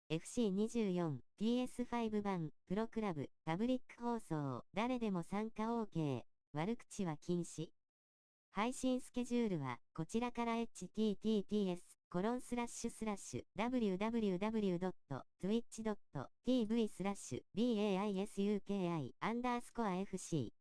FC24、PS5 版、プロクラブ、パブリック放送、誰でも参加 OK、悪口は禁止。配信スケジュールは、こちらから https://www.twitch.tv/BAISUKI_FC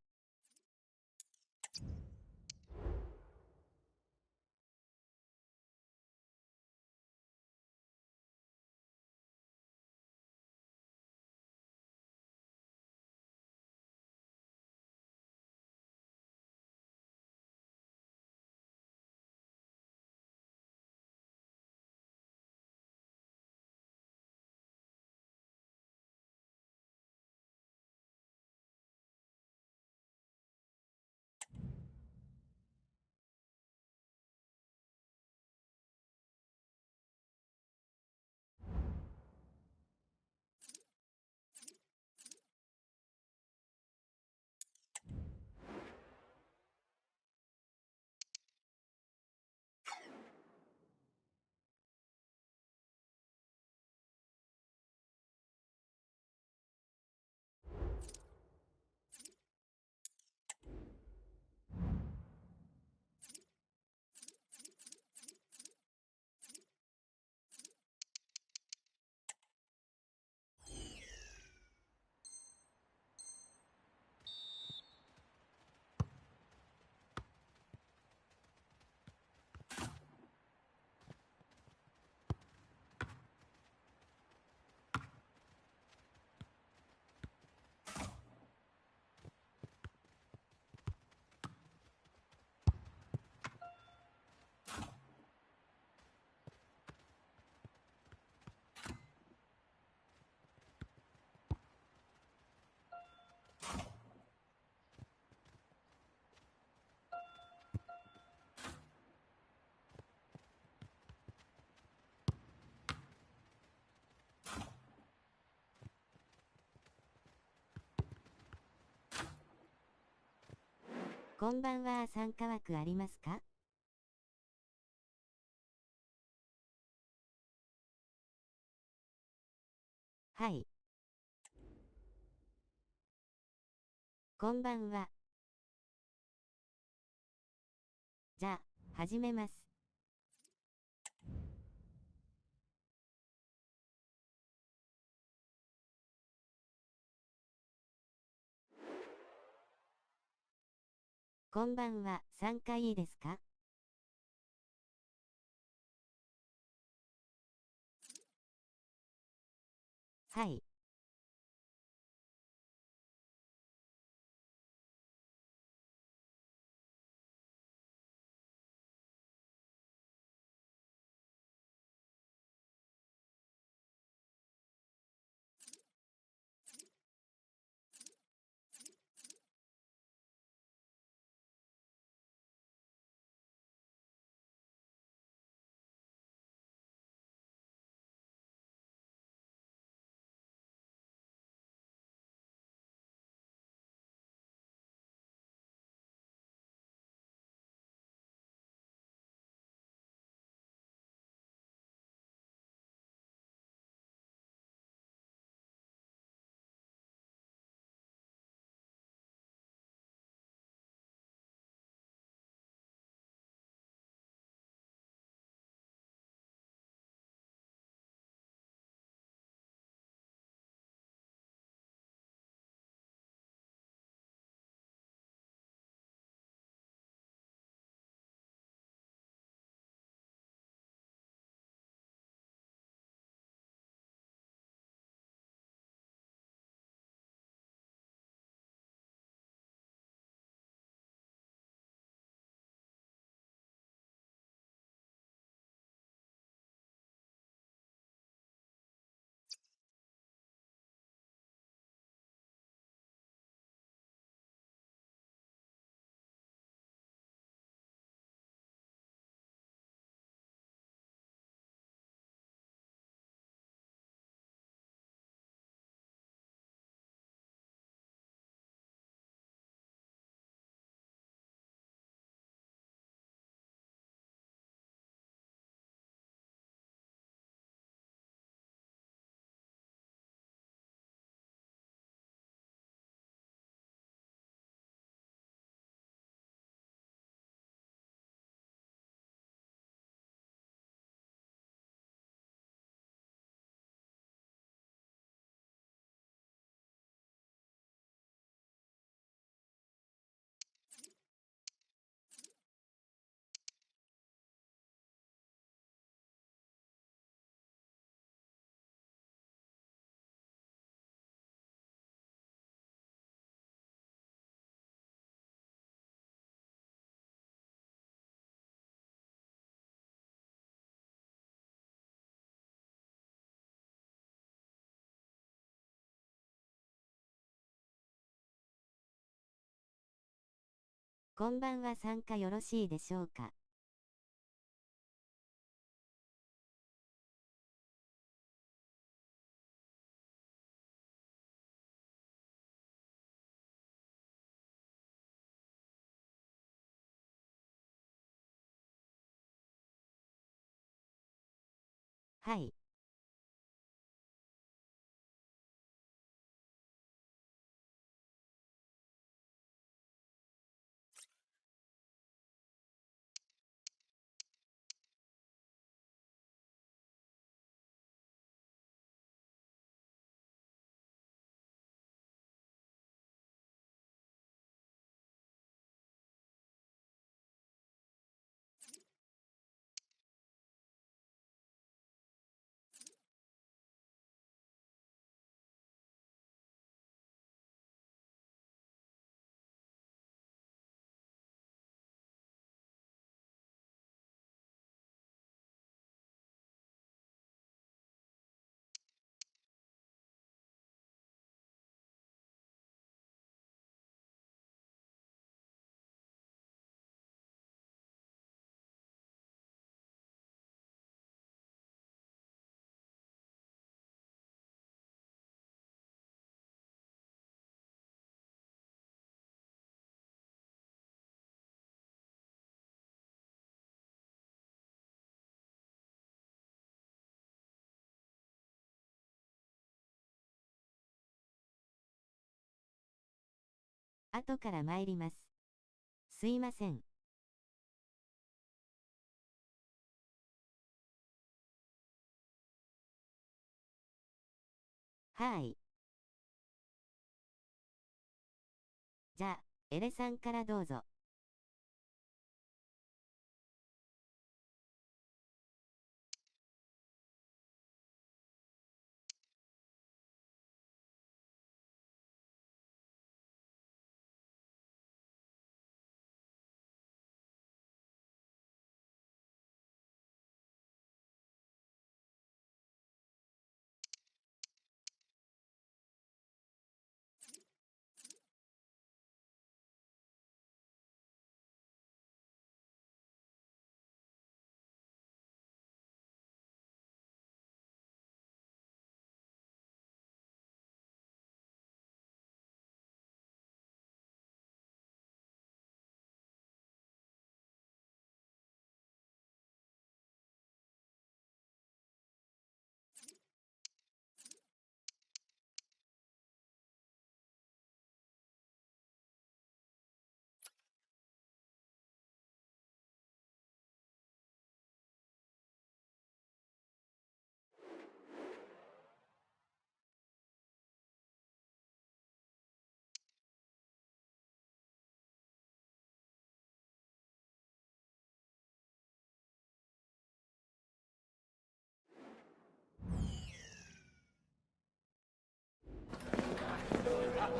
こんばんは。参加枠ありますか？はい。こんばんは。じゃあ、始めます。こんばんは。参加いいですか？はい。こんばんは、参加よろしいでしょうか。はい。後から参ります。すいません。はい。じゃあ、エレさんからどうぞ。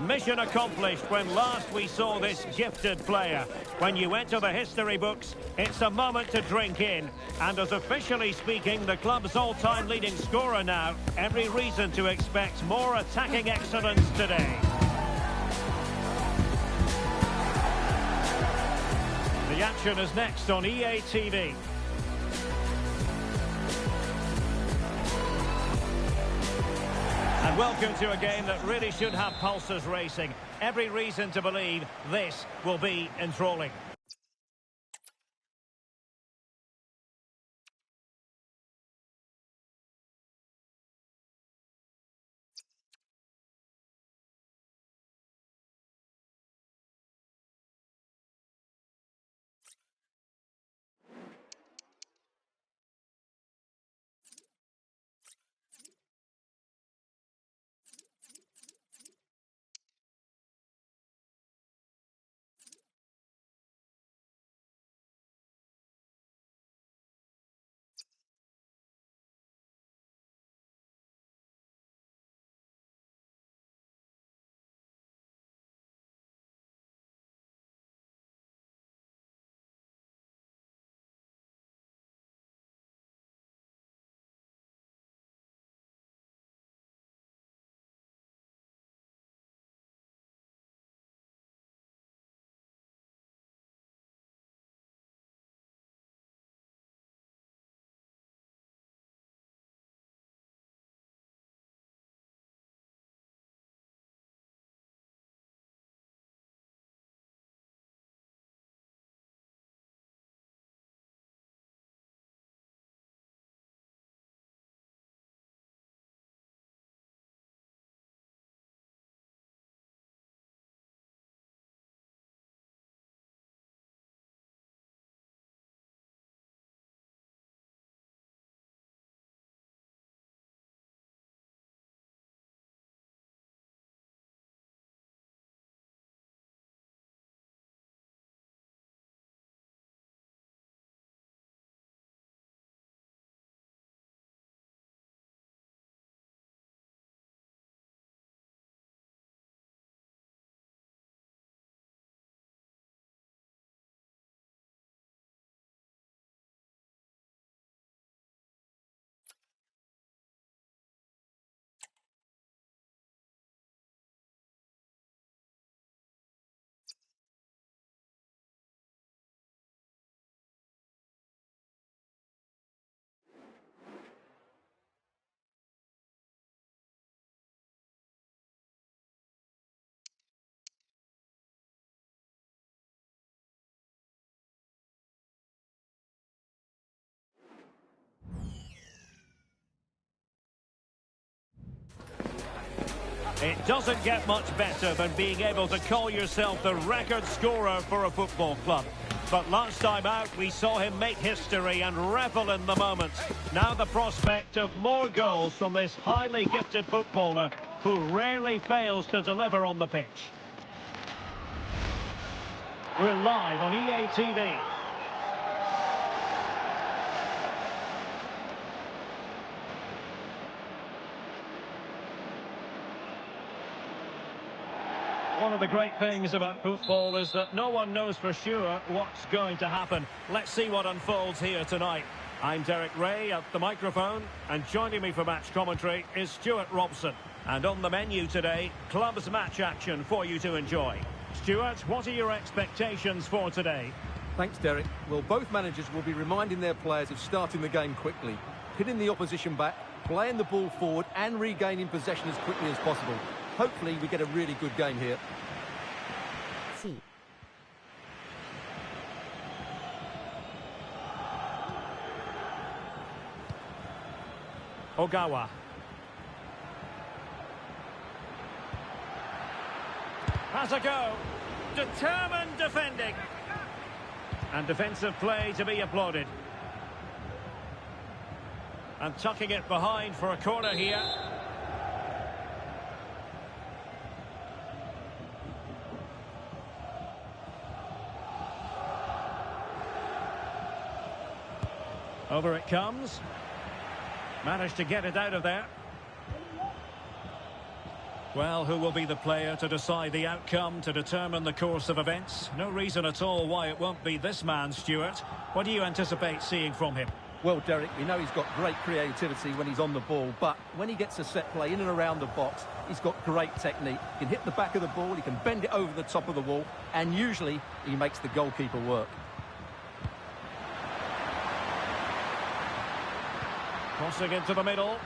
Mission accomplished when last we saw this gifted player. When you enter the history books, it's a moment to drink in. And as officially speaking, the club's all-time leading scorer now, every reason to expect more attacking excellence today. The action is next on EA TV. And welcome to a game that really should have pulses racing. Every reason to believe this will be enthralling. It doesn't get much better than being able to call yourself the record scorer for a football club. But last time out, we saw him make history and revel in the moment. Now the prospect of more goals from this highly gifted footballer who rarely fails to deliver on the pitch. We're live on EA TV. One of the great things about football is that no one knows for sure what's going to happen. Let's see what unfolds here tonight. I'm Derek Ray at the microphone, and joining me for match commentary is Stuart Robson. And on the menu today, clubs match action for you to enjoy. Stuart, what are your expectations for today? Thanks, Derek. Well, both managers will be reminding their players of starting the game quickly, hitting the opposition back, playing the ball forward and regaining possession as quickly as possible. Hopefully we get a really good game here. C. Ogawa. Has a go. Determined defending. And defensive play to be applauded. And tucking it behind for a corner here. Over it comes. Managed to get it out of there. Well, who will be the player to decide the outcome, to determine the course of events? No reason at all why it won't be this man, Stuart. What do you anticipate seeing from him? Well, Derek, we know he's got great creativity when he's on the ball, but when he gets a set play in and around the box, he's got great technique. He can hit the back of the ball, he can bend it over the top of the wall, and usually he makes the goalkeeper work. Crossing into the middle.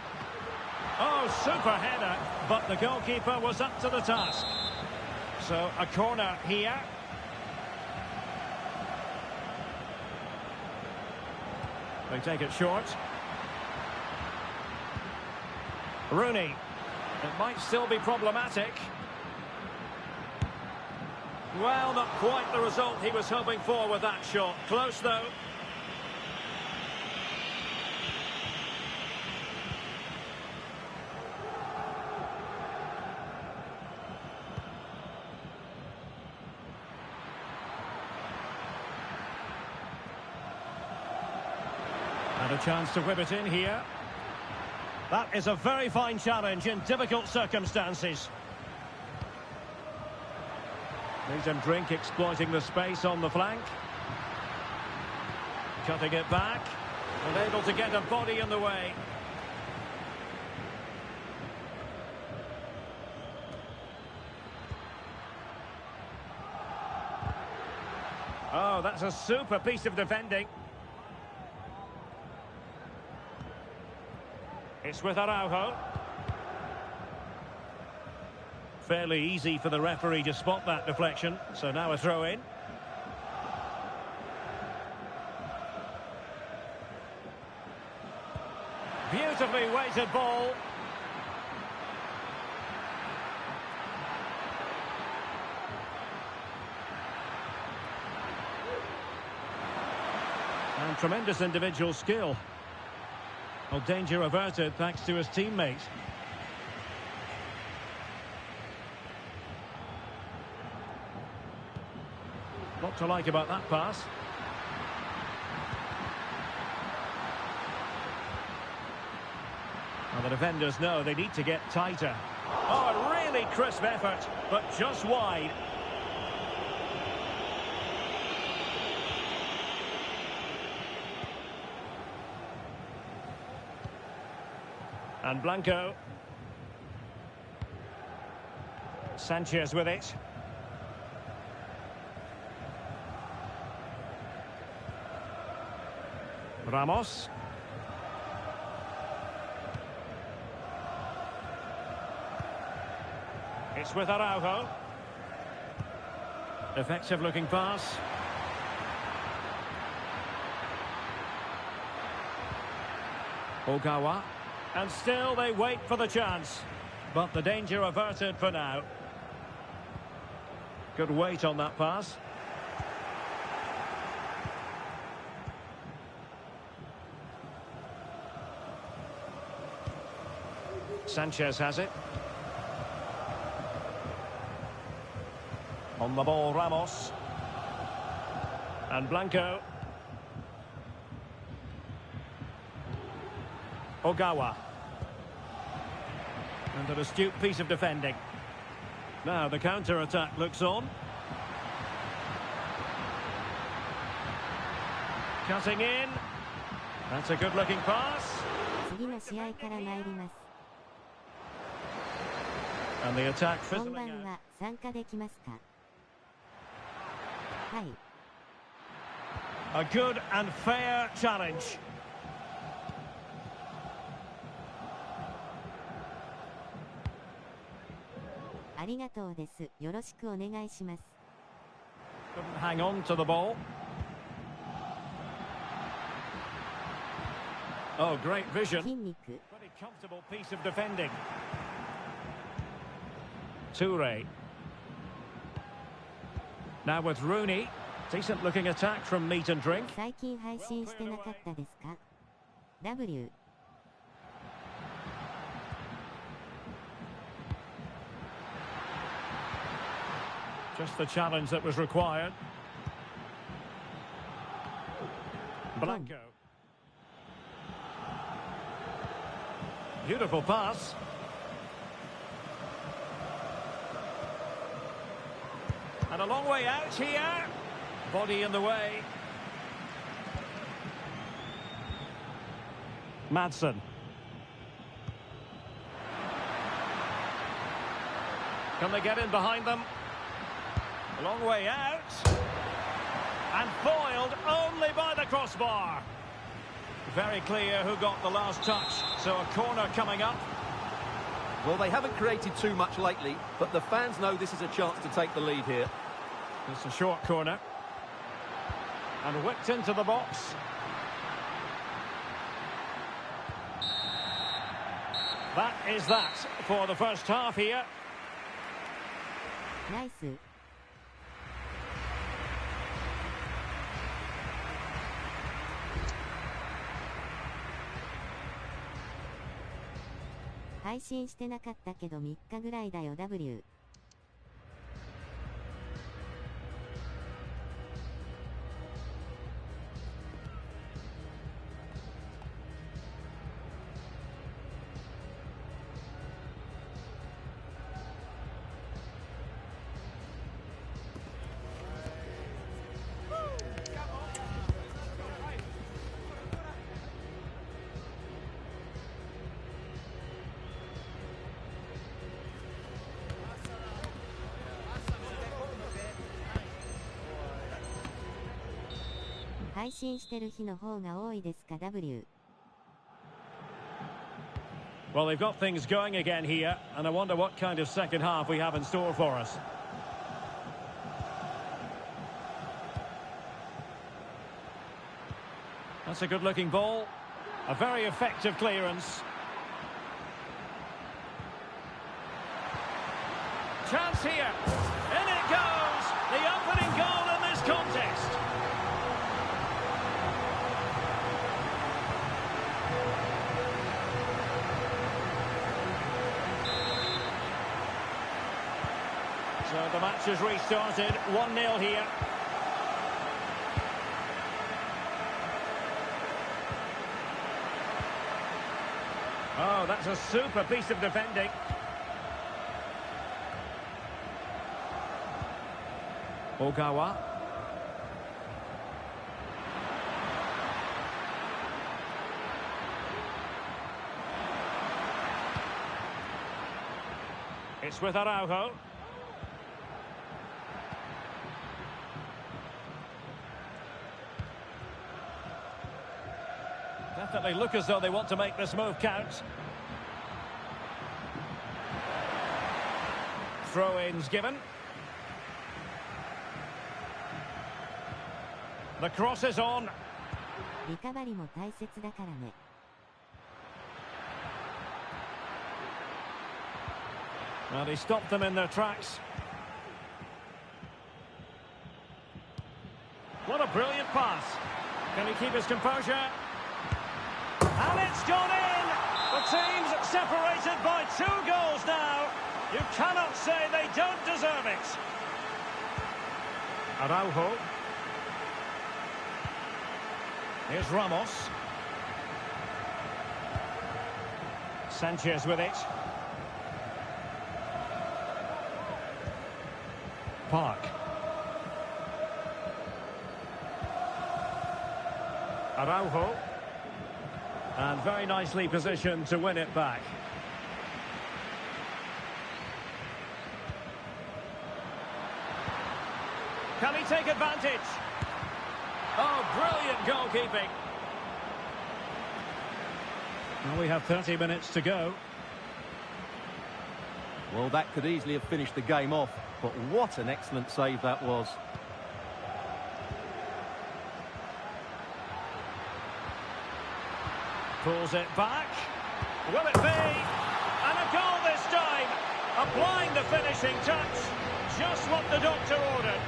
Oh, super header, but the goalkeeper was up to the task. So a corner here. They take it short. Rooney. It might still be problematic. Well, not quite the result he was hoping for with that shot. Close, though. And a chance to whip it in here. That is a very fine challenge in difficult circumstances. Meat and drink exploiting the space on the flank. Cutting it back. And able to get a body in the way. Oh, that's a super piece of defending. It's with Araujo. Fairly easy for the referee to spot that deflection. So now a throw in. Beautifully weighted ball. And tremendous individual skill. Well, danger averted thanks to his teammate. What to like about that pass? Well, the defenders know they need to get tighter. Oh, a really crisp effort, but just wide. And Blanco. Sanchez with it. Ramos. It's with Araujo. Effective looking pass. Ogawa. And still they wait for the chance. But the danger averted for now. Good weight on that pass. Sanchez has it. On the ball, Ramos. And Blanco. Ogawa. And an astute piece of defending. Now the counter-attack looks on. Cutting in. That's a good-looking pass. 次の試合から参ります。 And the attack 本 fizzling 番 out. は参加できますか？はい。 A good and fair challenge. ありがとうです。よろしくお願いします。 Couldn't hang on to the ball. Oh, great vision. 筋肉。 Pretty comfortable piece of defending. Toure. Now with Rooney. Decent looking attack from meat and drink. 最近配信してなかったですか？ W。 Just the challenge that was required. Blanco. Beautiful pass. And a long way out here. Body in the way. Madsen. Can they get in behind them? A long way out. And foiled only by the crossbar. Very clear who got the last touch. So a corner coming up. Well, they haven't created too much lately, but the fans know this is a chance to take the lead here. It's a short corner. And whipped into the box. That is that for the first half here. ナイス。 配信してなかったけど3日ぐらいだよ W。 配信してる日の方が多いですか W。 Well, they've got things going again here, and I wonder what kind of second half we have in store for us. That's a good-looking ball. A very effective clearance. Chance here. In it goes. The opening goal in this contest. So the match has restarted. 1-0 here. Oh, that's a super piece of defending. Ogawa. It's with Araujo. Definitely look as though they want to make this move count. Throw-ins given. The cross is on. リカバリも大切だからね。Well, he stopped them in their tracks. What a brilliant pass. Can he keep his composure? And it's gone in! The team's separated by 2 goals now. You cannot say they don't deserve it. Araujo. Here's Ramos. Sanchez with it. Park. Araujo. And very nicely positioned to win it back. Can he take advantage? Oh, brilliant goalkeeping. Well, we have 30 minutes to go. Well, that could easily have finished the game off, but what an excellent save that was. Pulls it back. Will it be? And a goal this time. Applying the finishing touch. Just what the doctor ordered.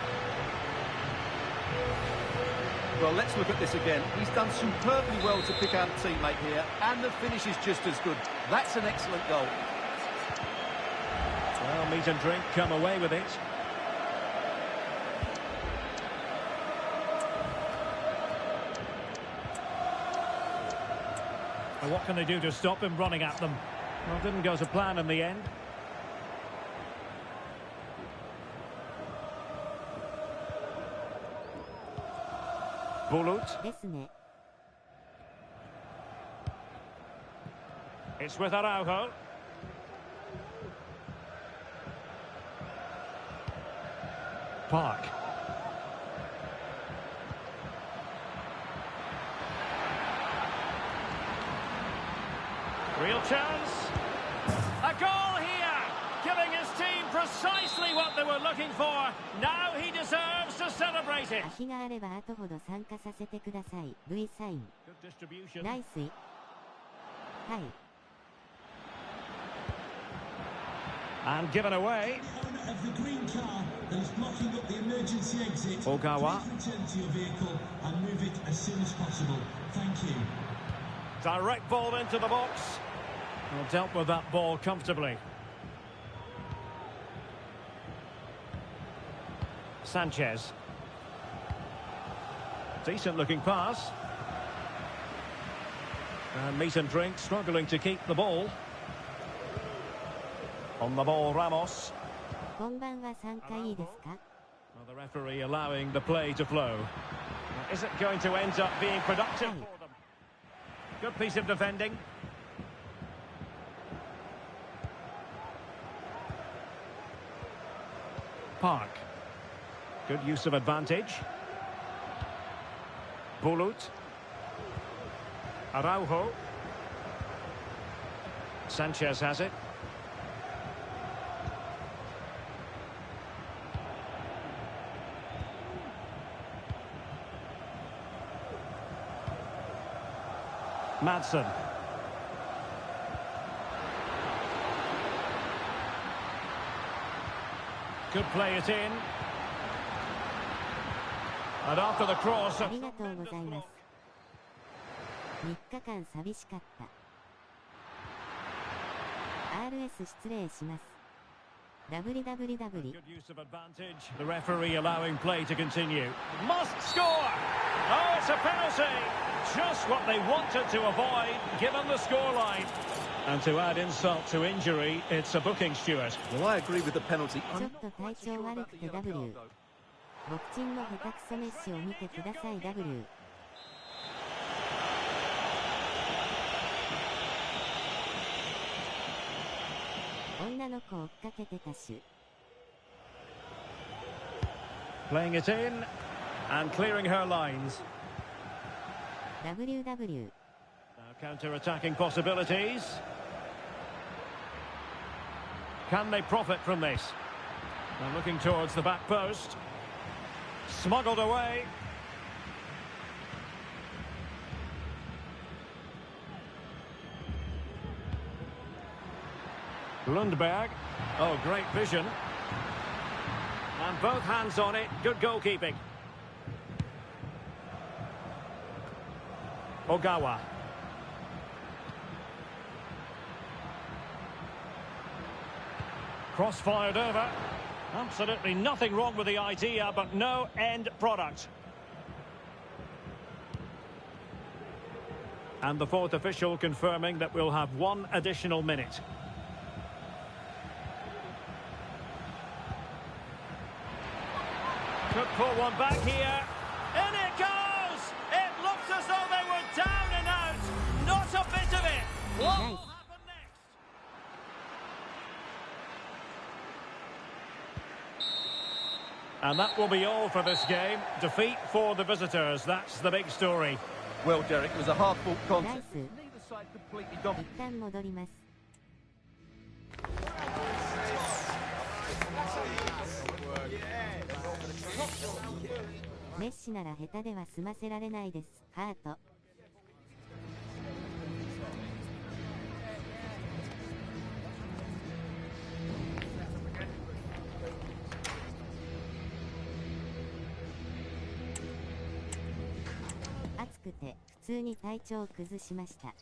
Well, let's look at this again. He's done superbly well to pick out a teammate here, and the finish is just as good. That's an excellent goal. Well, meat and drink come away with it. Well, what can they do to stop him running at them? Well, didn't go to plan in the end. Bulut. It's with Araujo. Park. Real chance. A goal here, giving his team precisely what they were looking for. Now he deserves to celebrate it. Good distribution. And given away. Of the green car that is blocking up the emergency exit. Ogawa. Return to your vehicle and move it as soon as possible. Thank you. Direct ball into the box. Well, dealt with that ball comfortably. Sanchez. Decent looking pass. And meat and drink struggling to keep the ball. On the ball, Ramos. Well, the referee allowing the play to flow. Is it going to end up being productive for them? Good piece of defending. Park. Good use of advantage. Bulut. Araujo. Sanchez has it. Madsen. Could play it in. And after the cross... ありがとうございます。3日間寂しかった。RS 失礼します。WWW. Good use of advantage. The referee allowing play to continue. Must score! Oh, it's a penalty! Just what they wanted to avoid, given the scoreline. And to add insult to injury, it's a booking, Stuart. Well, I agree with the penalty. ちょっと体調悪くて W。ボクチンの下手くそメッシを見てください W。女の子追っかけてたし。Playing it in and clearing her lines. WW. Now counter-attacking possibilities. Can they profit from this? They're looking towards the back post. Smuggled away. Lundberg. Oh, great vision. And both hands on it. Good goalkeeping. Ogawa. Cross-fired over. Absolutely nothing wrong with the idea, but no end product. And the fourth official confirming that we'll have one additional minute. Could pull one back here. In it goes! It looked as though they were down and out. Not a bit of it. What will happen next? And that will be all for this game. Defeat for the visitors. That's the big story. Well, Derek, it was a hard-fought contest. Neither side completely dominated. 一旦戻ります。メッシなら下手では済ませられないです。ハート。暑くて普通に体調を崩しました。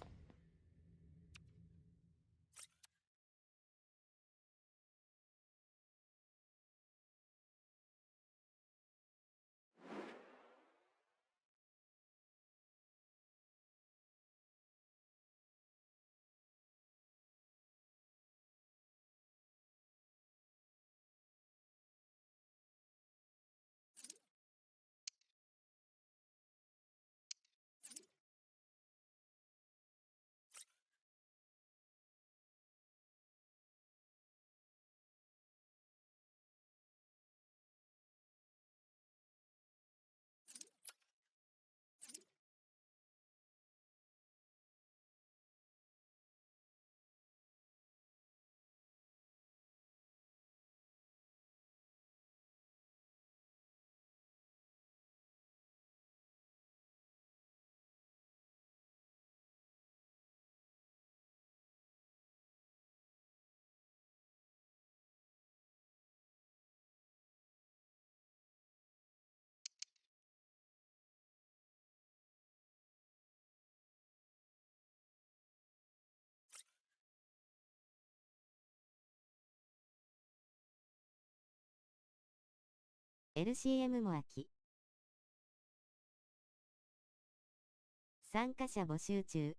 LCM も空き。参加者募集中。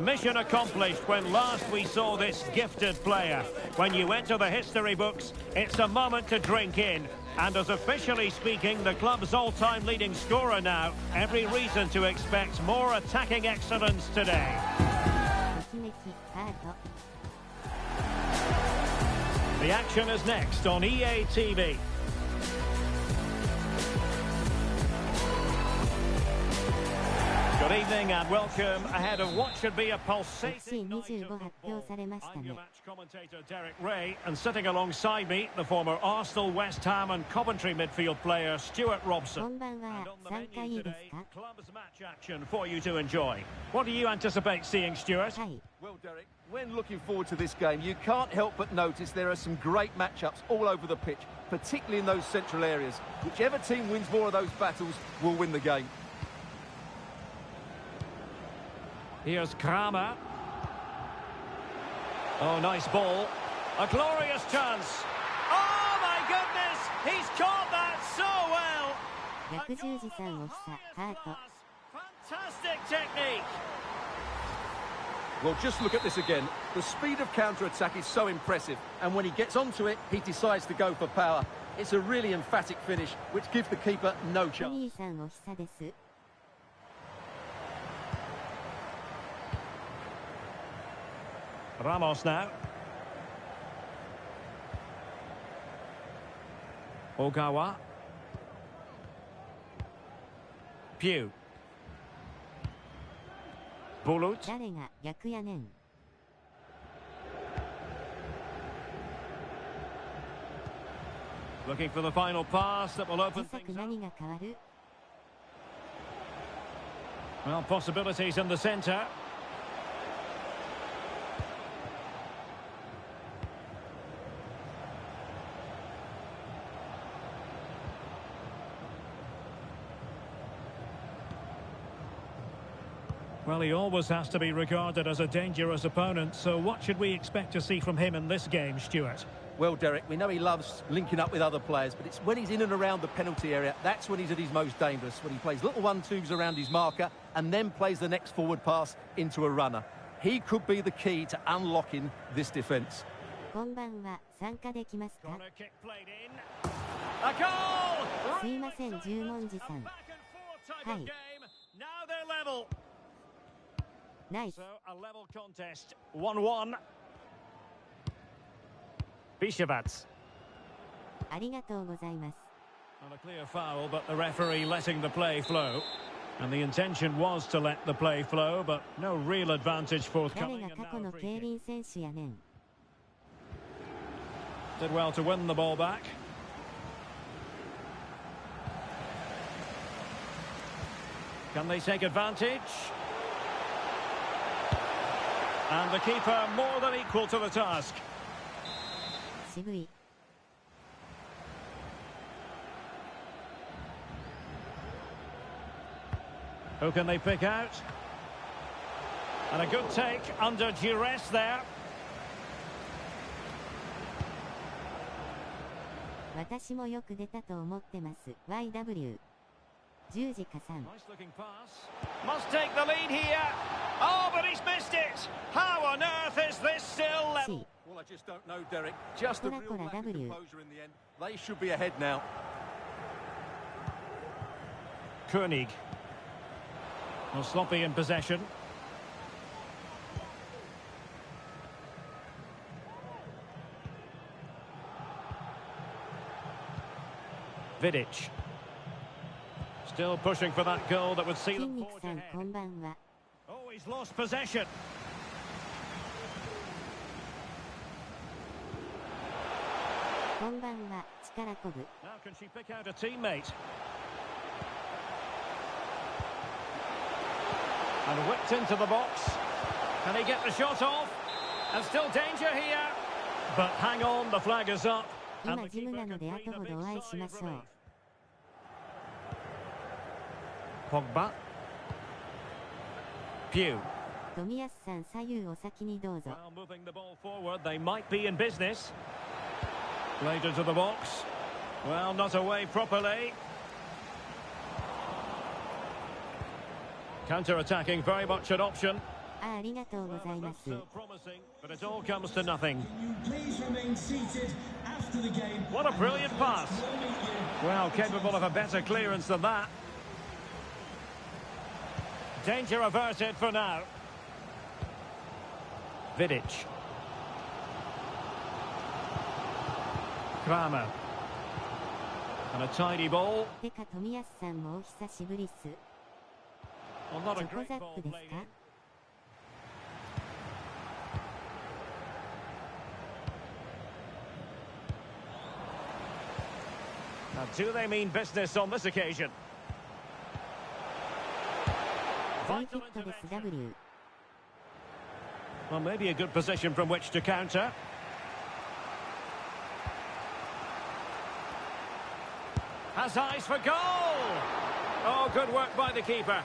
Mission accomplished when last we saw this gifted player. When you enter the history books, it's a moment to drink in. And as officially speaking, the club's all-time leading scorer now, every reason to expect more attacking excellence today. The action is next on EA TV. Good evening and welcome ahead of what should be a pulsating night of football. I'm your match commentator Derek Ray, and sitting alongside me, the former Arsenal, West Ham and Coventry midfield player Stuart Robson. And on the menu today, club's match action for you to enjoy. What do you anticipate seeing, Stuart? Well, Derek, when looking forward to this game, you can't help but notice there are some great matchups all over the pitch, particularly in those central areas. Whichever team wins more of those battles will win the game. Here's Kramer. Oh, nice ball. A glorious chance. Oh, my goodness! 白十字さんおひさハート。 Fantastic technique. Well, just look at this again. The speed of counter-attack is so impressive, and when he gets onto it, he decides to go for power. It's a really emphatic finish, which gives the keeper no ト chance. ニーさんおひさです。 Ramos now. Ogawa. Pew. Bulut. 誰が逆やねん。 Looking for the final pass that will 小 open さく things up. 何が変わる？ Well, possibilities in the centre. Well, he always has to be regarded as a dangerous opponent, so what should we expect to see from him in this game, Stuart? Well, Derek, we know he loves linking up with other players, but it's when he's in and around the penalty area, that's when he's at his most dangerous, when he plays little one-twos around his marker and then plays the next forward pass into a runner. He could be the key to unlocking this defence. こんばんは、参加できますか？ Corner kick played in. A goal! すいません、十文字さん。 Back and forth type of Hey. game. Now they're level. ナイス。 So a level contest. 1-1. Bishevats. ありがとうございます。 On a clear foul, but the referee letting the play flow. And the intention was to let the play flow, but no real advantage 誰 forthcoming. が And 過去 now の a free 競 kick. 輪選手やねん。 Did well to win the ball back. Can they take advantage? And the keeper more than equal to the task. 渋い。 Who can they pick out? And a good take under duress there. 私もよく出たと思ってます。YW。十字架さん。 Nice looking pass. Must take the lead here. Oh, but he's missed it. How on earth is this still level? C。 Well, I just don't know, Derek. Just a real Cora, lack of W. composure in the end. They should be ahead now. Koenig. Well, sloppy in possession. Vidic. Still pushing for that goal that would see 筋 them 肉 forge さん、こ ahead. んばんは。 Oh, he's lost possession.「こんばんは、力こぶ。 Now can she pick out a teammate? And whipped into the box. Can he get the shot off? And still danger here. But hang on, the flag is up. 今 And the ジム keeper なの can で breathe 後 a ほ big どお会い sigh しま of しょう。 relief. Pugh. 冨安さん、左右お先にどうぞ。 Well, moving the ball forward, they might be in business. Played into the box. Well, not away properly. Counter-attacking, very much an option. ありがとうございます。 So promising, but it all comes to nothing. Can you please remain seated after the game? What a brilliant And pass. we'll meet you. Well, capable of a better clearance than that. Danger averted for now. Vidic. Kramer. And a tidy ball. てか冨安さんもお久しぶりっす。 Well, not チ a ョコ great ザッ ball プです played か in. Now, do they mean business on this occasion? 全ヒ Vital ットです intervention. W。 Well, maybe a good position from which to counter. Has eyes for goal! Oh, good work by the keeper.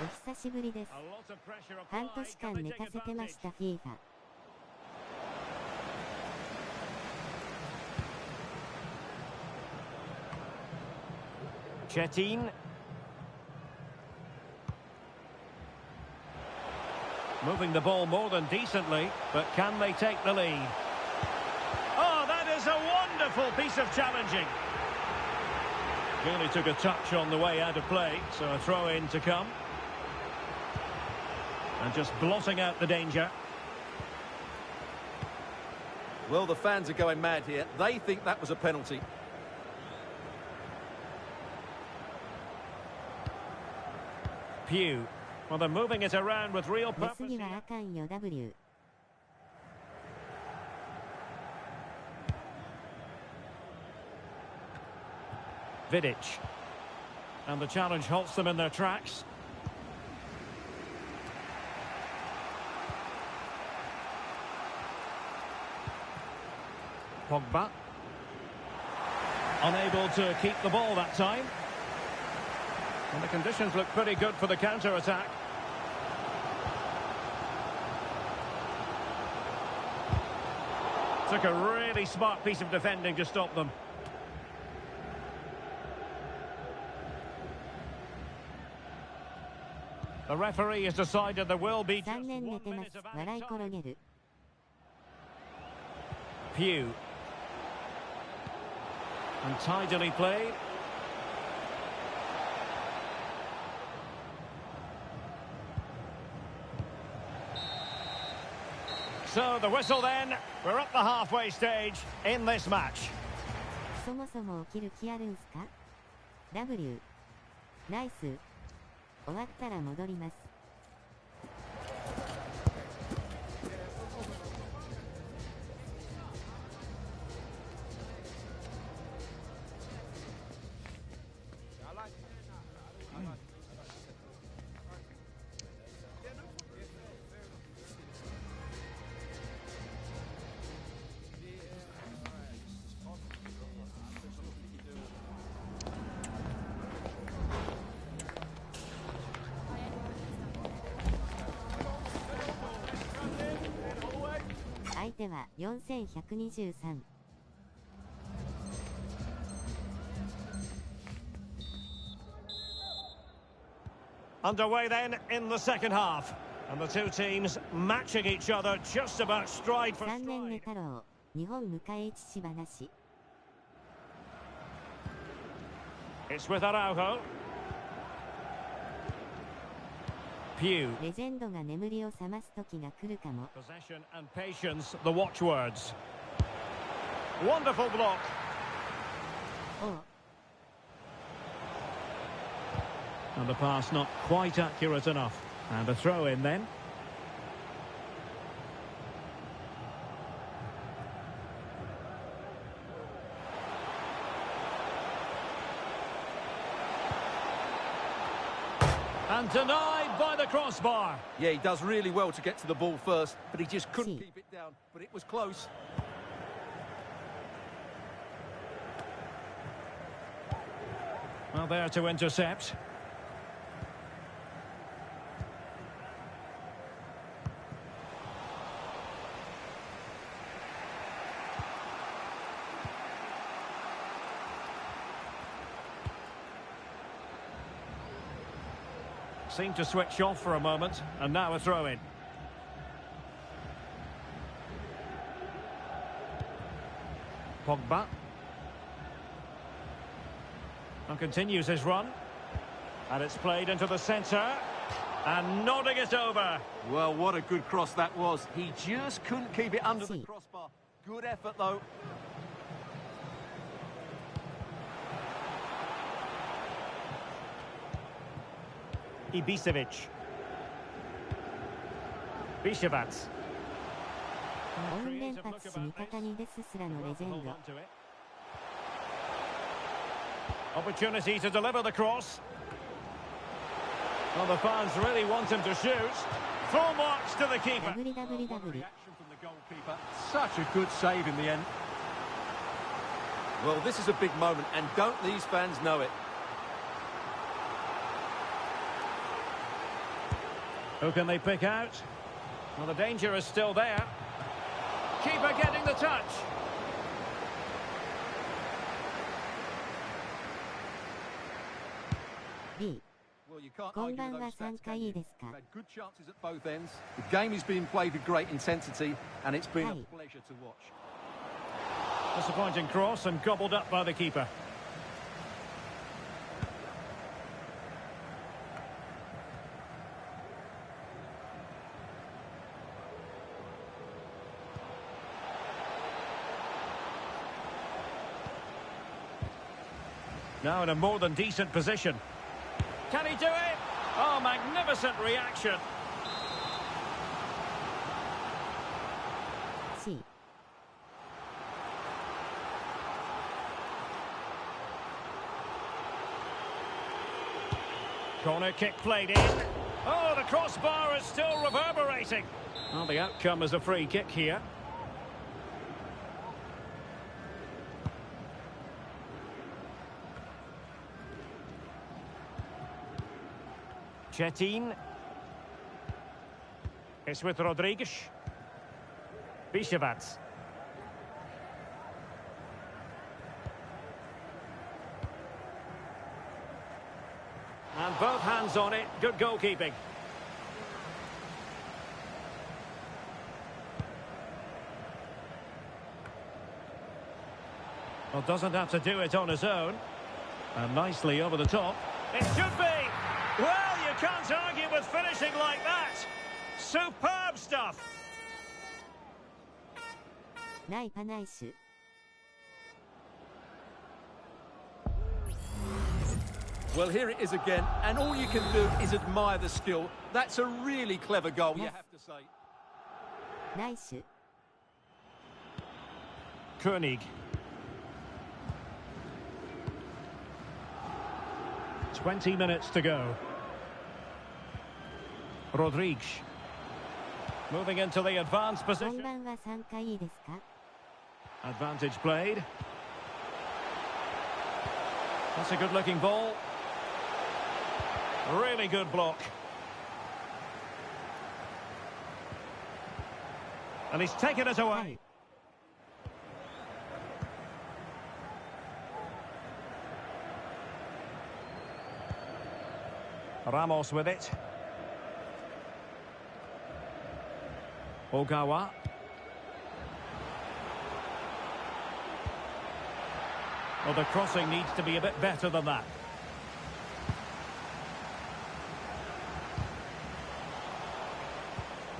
お久しぶりです。 A lot of pressure 半 applied. 年 Can 間 they 寝 take かせてまし advantage? た FIFA。Chetin. Moving the ball more than decently, but can they take the lead? Oh, that is a wonderful piece of challenging. Really took a touch on the way out of play, so a throw-in to come. And just blotting out the danger. Well, the fans are going mad here. They think that was a penalty. Pew. Well, they're moving it around with real 出過 purpose ぎ here. はあかんよ W。 Vidic. And the challenge halts them in their tracks. Pogba. Unable to keep the ball that time. And the conditions look pretty good for the counter-attack. Took a really smart piece of defending to stop them. The referee has decided there will be just 残念寝 1てま minute す of 笑い added 転 time. げる。 Pew. And tidily played. So the whistle then. We're at the halfway stage in this match. そもそも起きる気あるんすか ?W。ナイス。終わったら戻ります。相手は4123。 Underway then in the second half. And the two teams matching each other just about stride for 3年寝 stride. 太郎、日本迎え父話。 It's with Araujo. Pew. レジェンドが眠りを覚ます時が来るかも。 Possession and patience, the watchwords. Wonderful block. おう。 And the pass not quite accurate enough. And a throw in then. And denied by the crossbar. Yeah, he does really well to get to the ball first, but he just couldn't keep it down. But it was close. Well, there to intercept. Seemed to switch off for a moment, and now a throw-in. Pogba. And continues his run. And it's played into the centre. And nodding it over. Well, what a good cross that was. He just couldn't keep it under the crossbar. Good effort, though. Ibisevic. Bishevat. オン連発し味方にデスすらのレジェンド。 Opportunity to deliver the cross. Well, the fans really want him to shoot. Full marks to the keeper. WWW。 Such a good save in the end. Well, this is a big moment, and don't these fans know it? Who can they pick out? Well, the danger is still there. Keeper getting the touch. B。 Well, you can't こん argue ば with んは those stats, 3回 can い you? いですか You've had good chances at both ends. The game is being played with great intensity, and it's been a pleasure to watch. Disappointing cross and gobbled up by the keeper. Now in a more than decent position. Can he do it? Oh, magnificent reaction. C。 Corner kick played in. Oh, the crossbar is still reverberating. Well, the outcome is a free kick here. Chetin. It's with Rodriguez. Bishevats. And both hands on it. Good goalkeeping. Well, doesn't have to do it on his own. And nicely over the top. It should be. Well, you can't argue with finishing like that. Superb stuff. ないパナイシュ。 Well, here it is again, and all you can do is admire the skill. That's a really clever goal, you Yes. have to say. ナイシュ。 Koenig. 20 minutes to go. Rodriguez. Moving into the advanced こん position. ばんは3回いいですか Advantage played. That's a good-looking ball. Really good block. And he's taken it は away. い。 Ramos with it. Ogawa. Well, the crossing needs to be a bit better than that.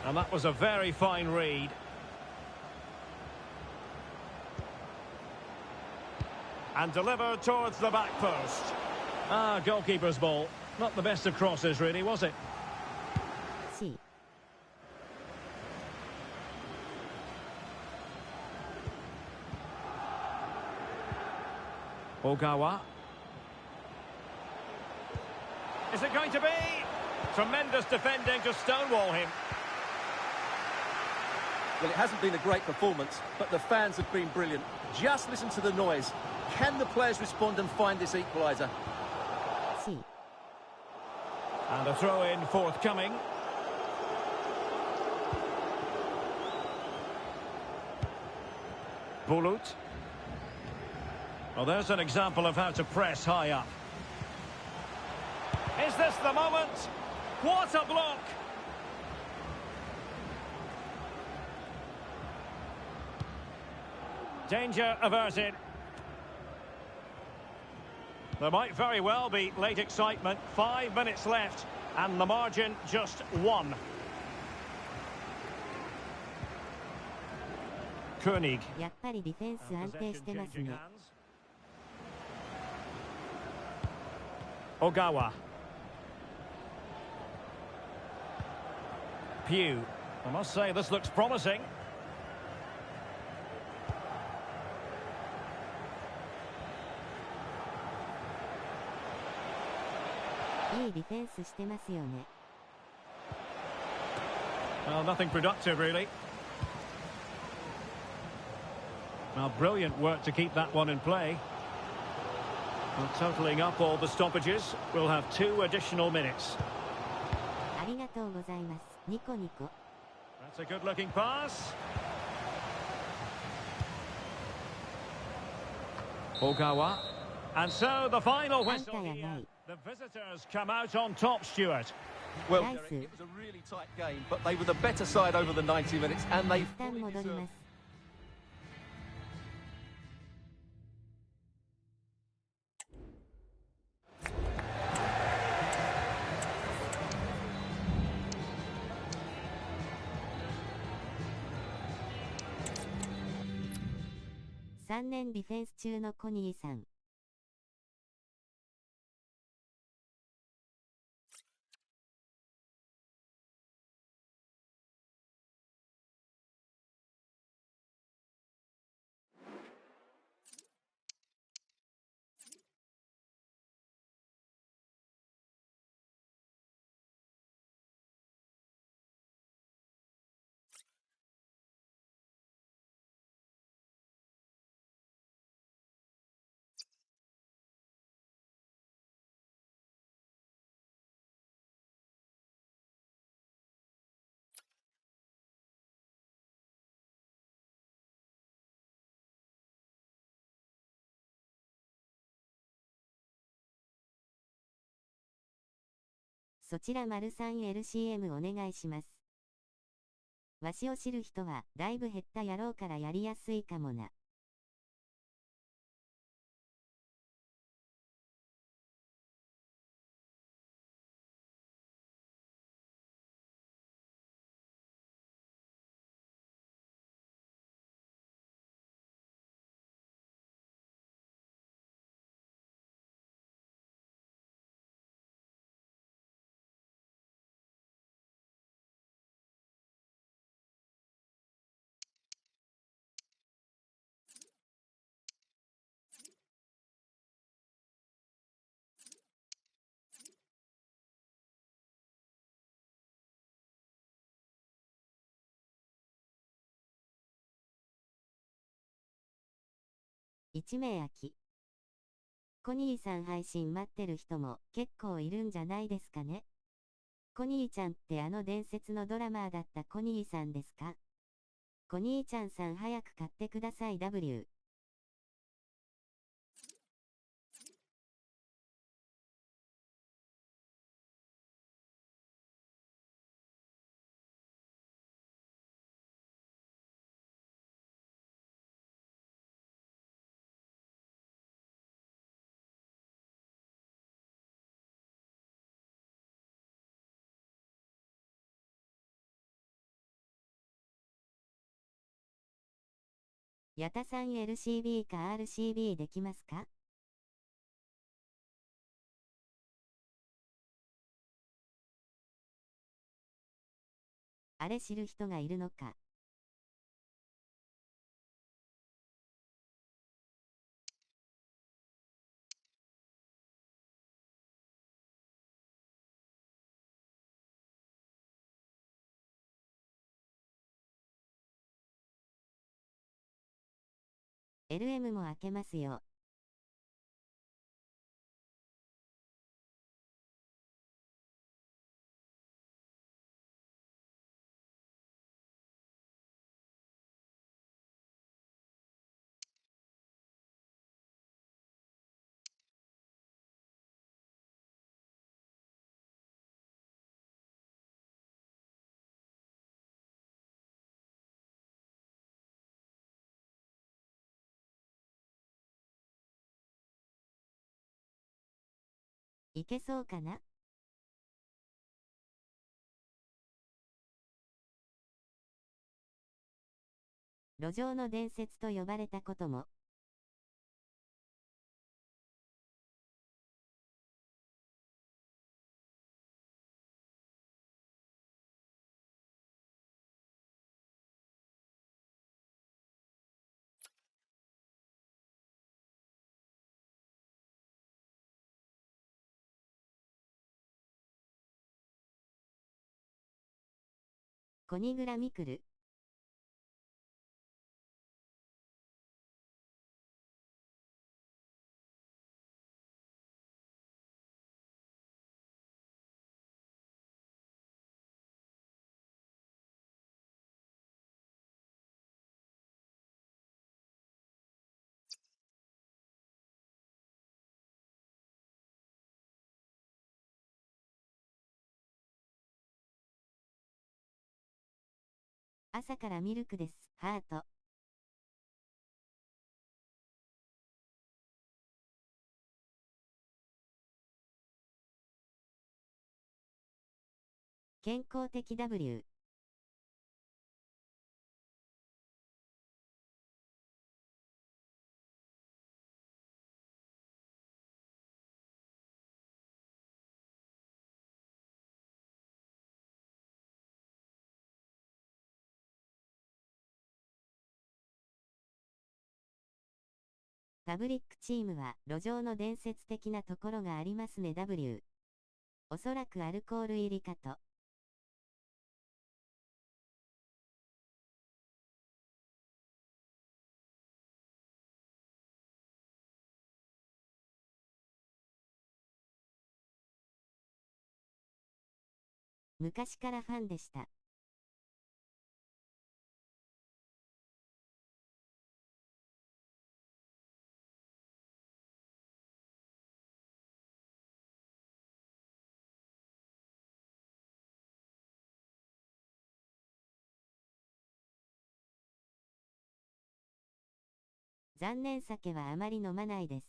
And that was a very fine read. And delivered towards the back post. Ah, goalkeeper's ball. Not the best of crosses, really, was it? C。 Ogawa. Is it going to be? Tremendous defending to stonewall him. Well, it hasn't been a great performance, but the fans have been brilliant. Just listen to the noise. Can the players respond and find this equaliser? C。 And a throw-in forthcoming. Bulut. Well, there's an example of how to press high up. Is this the moment? What a block! Danger averted. There might very well be late excitement. 5 minutes left, and the margin just 1. Koenig. やっぱりディフェンス安定してますね。 Ogawa. Pew. I must say this looks promising. いいディフェンスしてますよね。 Well, nothing productive, really. Well, brilliant work to keep that one in play. Well, totalling up all the stoppages, we'll have 2 additional minutes. ありがとうございます。ニコニコ。 That's a good-looking pass. Ogawa. And so the final あん whistle たやな here. い。The visitors come out on top, Stuart. Well, Nice. Derek, it was a really tight game, but they were the better side over the 90 minutes, and they 一旦 fully 戻り deserved. ます。3年ディフェンス中のコニーさん。そちら ③LCM お願いします。わしを知る人はだいぶ減ったやろうからやりやすいかもな。1名空き。コニーさん配信待ってる人も結構いるんじゃないですかね。コニーちゃんってあの伝説のドラマーだったコニーさんですか？コニーちゃんさん早く買ってください W。矢田さん LCB か RCB できますか？あれ知る人がいるのか。LM も開けますよ。いけそうかな？路上の伝説と呼ばれたことも。コニグラミクル。朝からミルクです。ハート。健康的 W。パブリックチームは路上の伝説的なところがありますね。 W。おそらくアルコール入りかと。昔からファンでした。残念、酒はあまり飲まないです。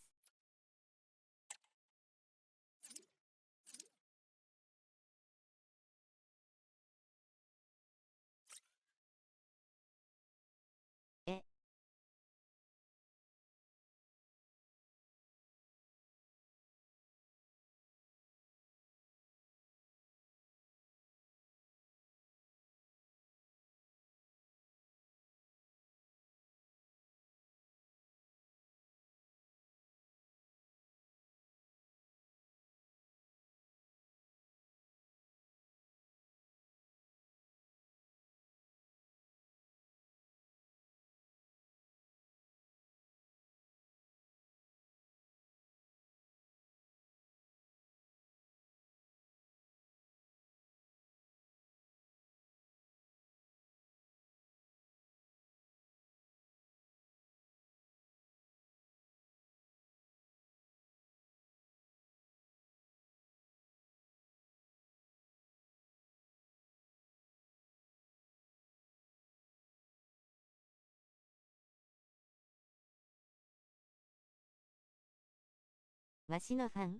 わしのファンっ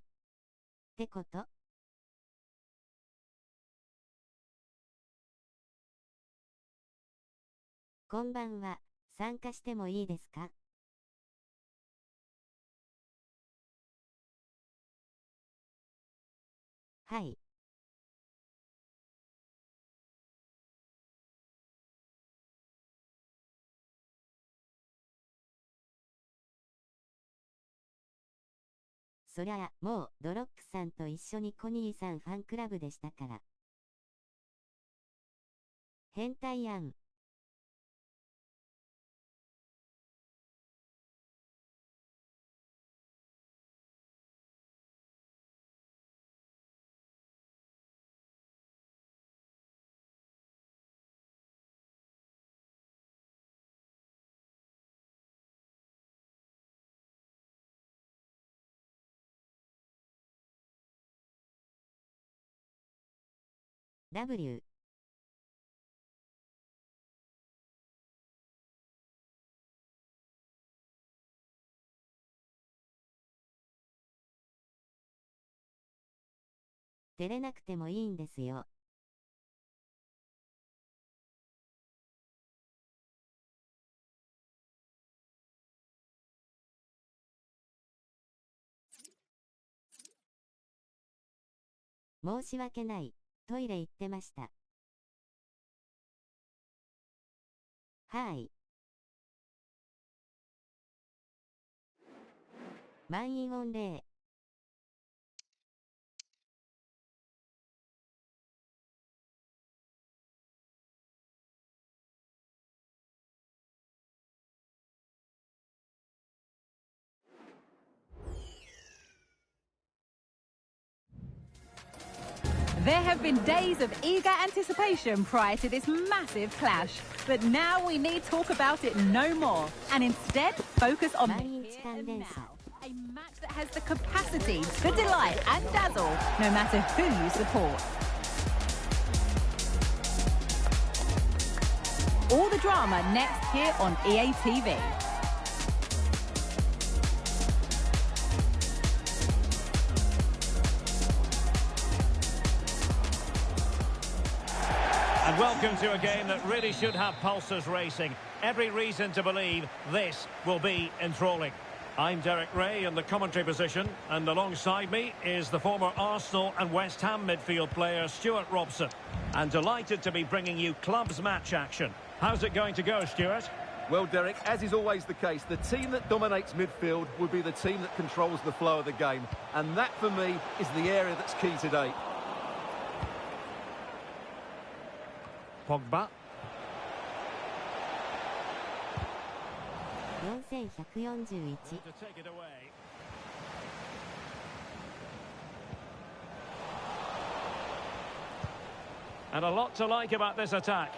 てこと？こんばんは。参加してもいいですか？はい。そりゃ、もう、ドロックさんと一緒にコニーさんファンクラブでしたから。変態やん。W。出れなくてもいいんですよ。申し訳ない。トイレ行ってました。はい。満員御礼。There have been days of eager anticipation prior to this massive clash, but now we need talk about it no more, and instead focus on the here and now. A match that has the capacity to delight and dazzle, no matter who you support. all the drama next here on EA TV. And welcome to a game that really should have pulses racing. Every reason to believe this will be enthralling. I'm Derek Ray in the commentary position, and alongside me is the former Arsenal and West Ham midfield player Stuart Robson. And delighted to be bringing you clubs match action. How's it going to go, Stuart? Well, Derek, as is always the case, the team that dominates midfield will be the team that controls the flow of the game. And that, for me, is the area that's key today. Pogba. 4141. To take it away. And a lot to like about this attack.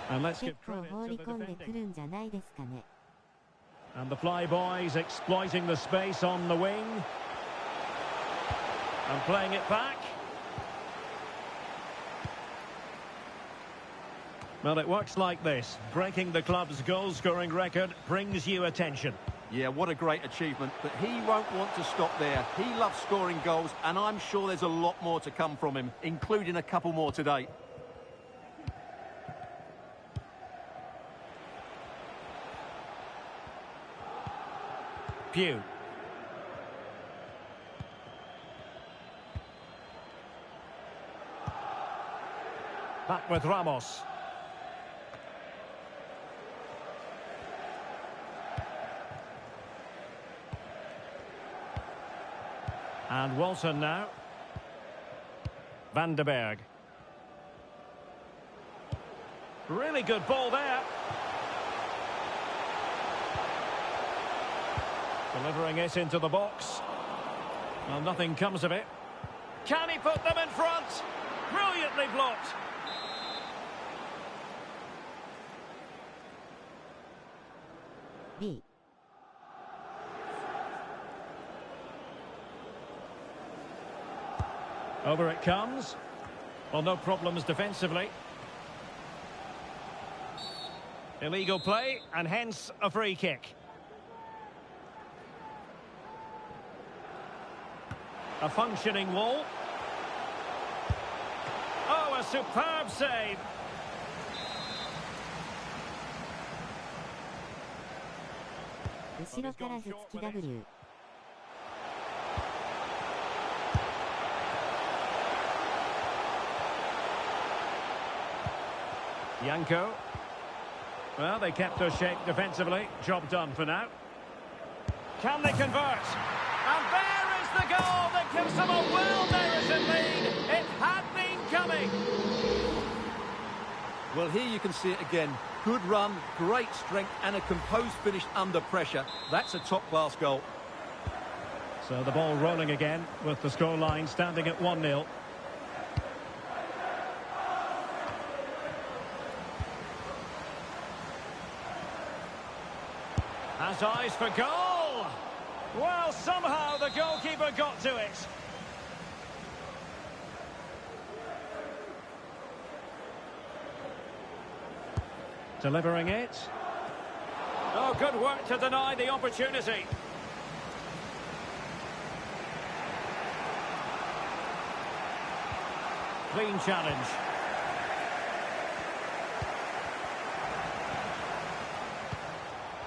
And let's 結 give 構 credit 放 to り the 込んでく defending. るんじゃないですかね。 And the flyboys exploiting the space on the wing. And playing it back. Well, it works like this. Breaking the club's goal-scoring record brings you attention. Yeah, what a great achievement. But he won't want to stop there. He loves scoring goals, and I'm sure there's a lot more to come from him, including a couple more today. Pew. Back with Ramos. And Walton now. Van der Berg. Really good ball there. Delivering it into the box. Well, nothing comes of it. Can he put them in front? Brilliantly blocked. B. Over it comes. Well, no problems defensively. Illegal play, and hence a free kick. A functioning wall. Oh, a superb save. Well, 後ろからふつき W. Yanko. Well, they kept their shape defensively. Job done for now. Can they convert? And there is the goal that gives them a well-merited lead. It had been coming. Well, here you can see it again. Good run, great strength, and a composed finish under pressure. That's a top-class goal. So the ball rolling again with the scoreline standing at 1-0. Has eyes for goal. Well, somehow the goalkeeper got to it. Delivering it. Oh, good work to deny the opportunity. Clean challenge.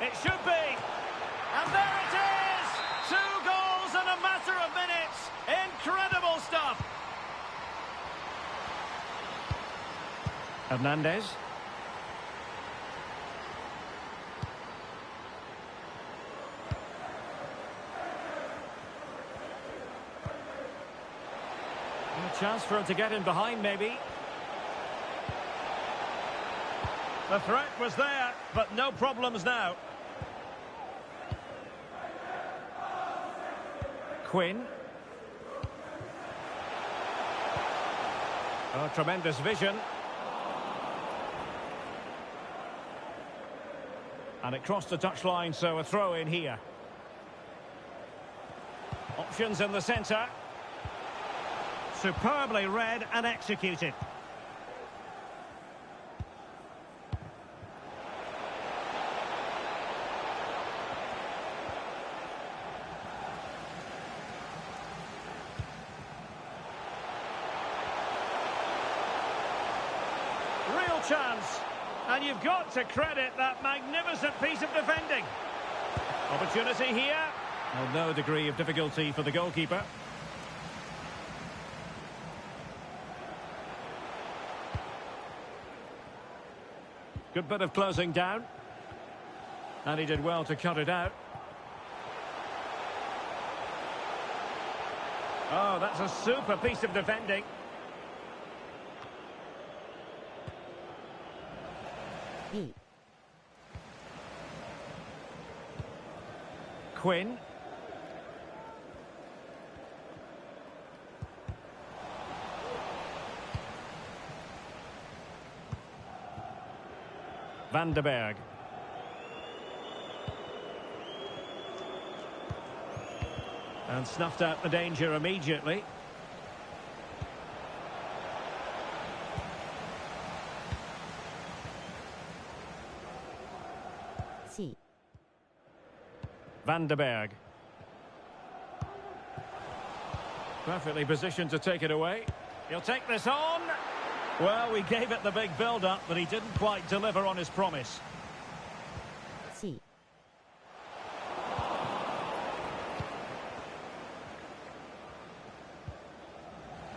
It should be. And there it is! 2 goals in a matter of minutes. Incredible stuff. Hernandez. A chance for him to get in behind, maybe. The threat was there, but no problems now. Quinn. Oh, tremendous vision. And it crossed the touchline, so a throw in here. Options in the centre. Superbly read and executed. Real chance. And you've got to credit that magnificent piece of defending. Opportunity here. Well, no degree of difficulty for the goalkeeper. Good bit of closing down. And he did well to cut it out. Oh, that's a super piece of defending. Quinn. Van den Berg. And snuffed out the danger immediately. Van den Berg. Perfectly positioned to take it away. He'll take this on. Well, we gave it the big build-up, but he didn't quite deliver on his promise.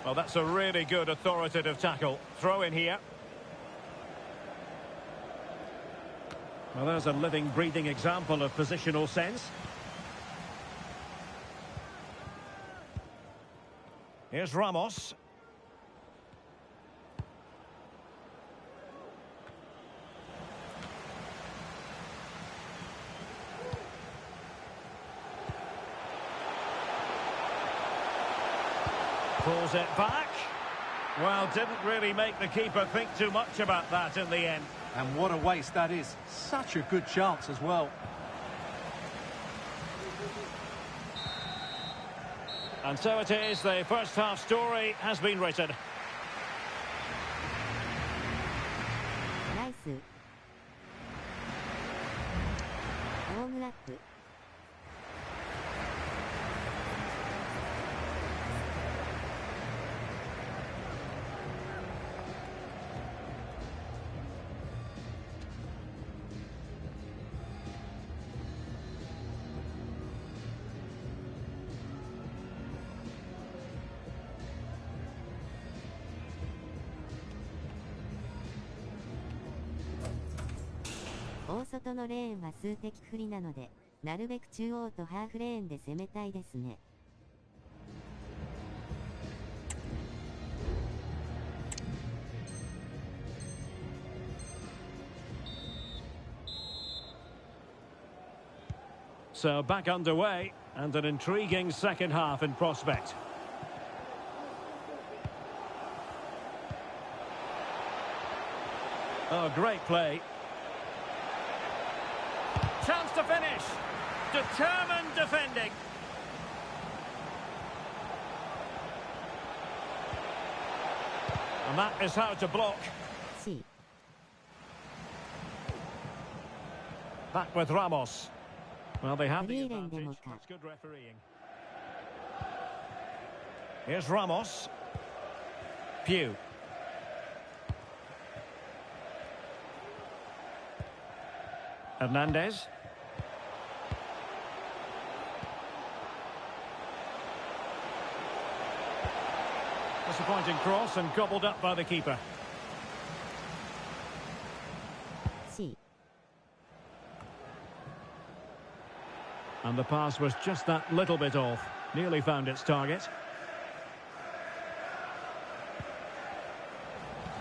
Well, that's a really good authoritative tackle. Throw in here. Well, there's a living, breathing example of positional sense. Here's Ramos. Pulls it back. Well, didn't really make the keeper think too much about that in the end. And what a waste that is. Such a good chance as well. And so it is, the first half story has been written. Nice. Warm up.大外のレーンは数的不利なので、なるべく中央とハーフレーンで攻めたいですね。So back underway, and an intriguing second half in prospect. Oh, great play. Chance to finish. Determined defending. And that is how to block. Back with Ramos. Well, they have the advantage. That's good refereeing. Here's Ramos. Pugh. Hernandez. Disappointing cross and gobbled up by the keeper. And the pass was just that little bit off. Nearly found its target.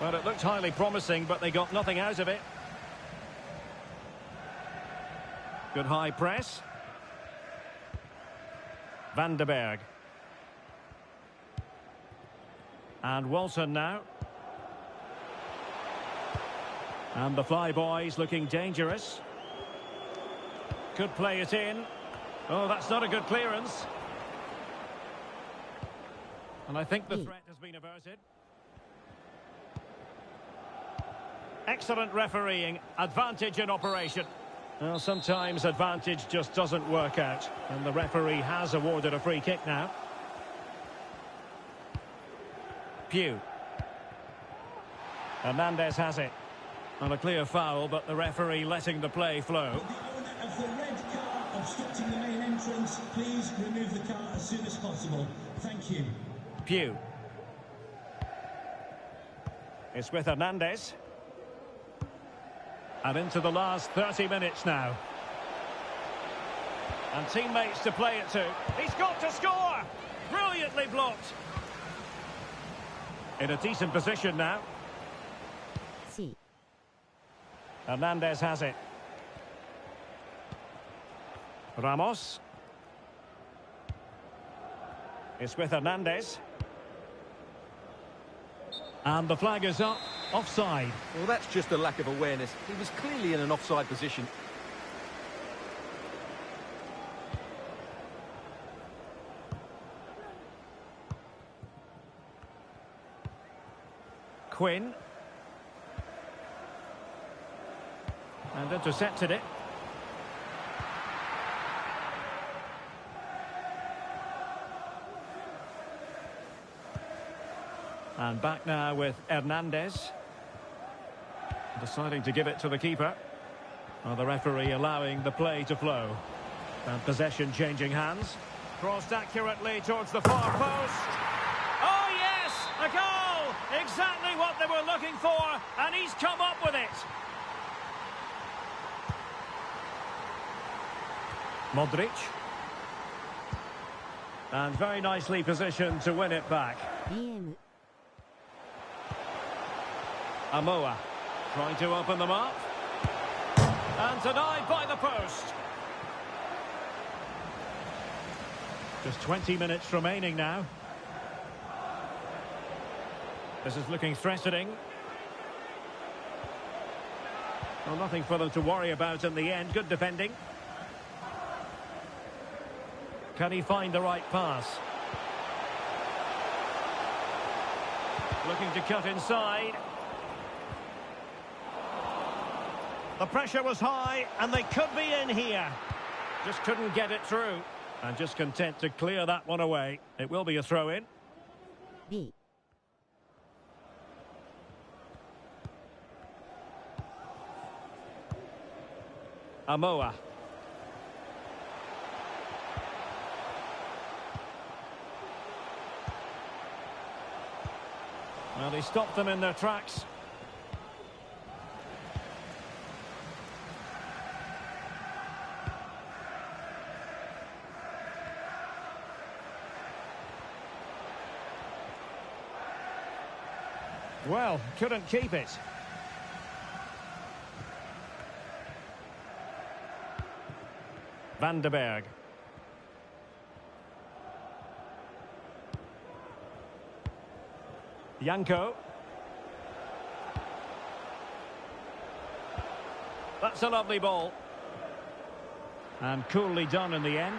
Well, it looked highly promising, but they got nothing out of it. Good high press. Van den Berg. And Walton now. And the Flyboys looking dangerous. Could play it in. Oh, that's not a good clearance. And I think the threat has been averted. Excellent refereeing. Advantage in operation. Well, sometimes advantage just doesn't work out. And the referee has awarded a free kick now. Pugh. Hernandez has it. On a clear foul, but the referee letting the play flow. The owner of the red car obstructing the main entrance, please remove the car as soon as possible. Thank you. Pugh. It's with Hernandez. And into the last 30 minutes now. And teammates to play it to. He's got to score! Brilliantly blocked. In a decent position now. C. Hernandez has it. Ramos. It's with Hernandez. And the flag is up. Offside. Well, that's just a lack of awareness. He was clearly in an offside position. Quinn. And intercepted it. And back now with Hernandez. Deciding to give it to the keeper. Well, the referee allowing the play to flow. And possession changing hands. Crossed accurately towards the far post. Oh yes! A goal! Exactly what they were looking for. And he's come up with it. Modric. And very nicely positioned to win it back. BM. Amoa trying to open them up. And denied by the post. Just 20 minutes remaining now. This is looking threatening. Well, nothing for them to worry about in the end. Good defending. Can he find the right pass? Looking to cut inside. The pressure was high, and they could be in here. Just couldn't get it through. And just content to clear that one away. It will be a throw-in. B. Amoa. Well, he stopped them in their tracks. Well, couldn't keep it. Van den Berg. Janko. That's a lovely ball. And coolly done in the end.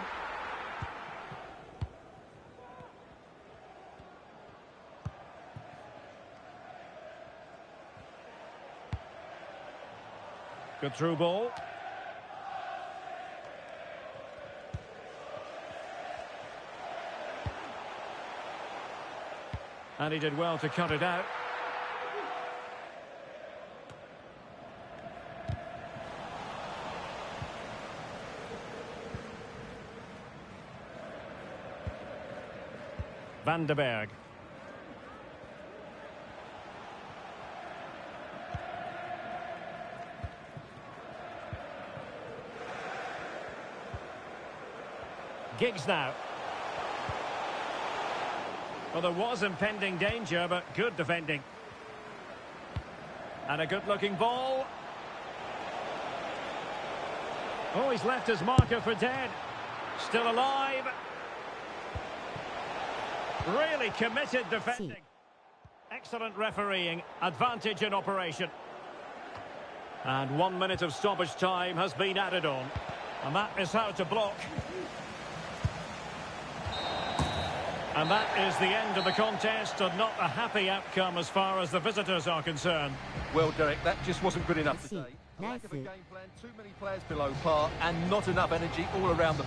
Good through ball. And he did well to cut it out. Van den Berg. Giggs now. Well, there was impending danger, but good defending. And a good-looking ball. Oh, he's left his marker for dead. Still alive. Really committed defending. Excellent refereeing. Advantage in operation. And 1 minute of stoppage time has been added on. And that is how to block. And that is the end of the contest, and not a happy outcome as far as the visitors are concerned. Well, Derek, that just wasn't good enough today. Nice. Lack of a game plan, too many players below par, and not enough energy all around the...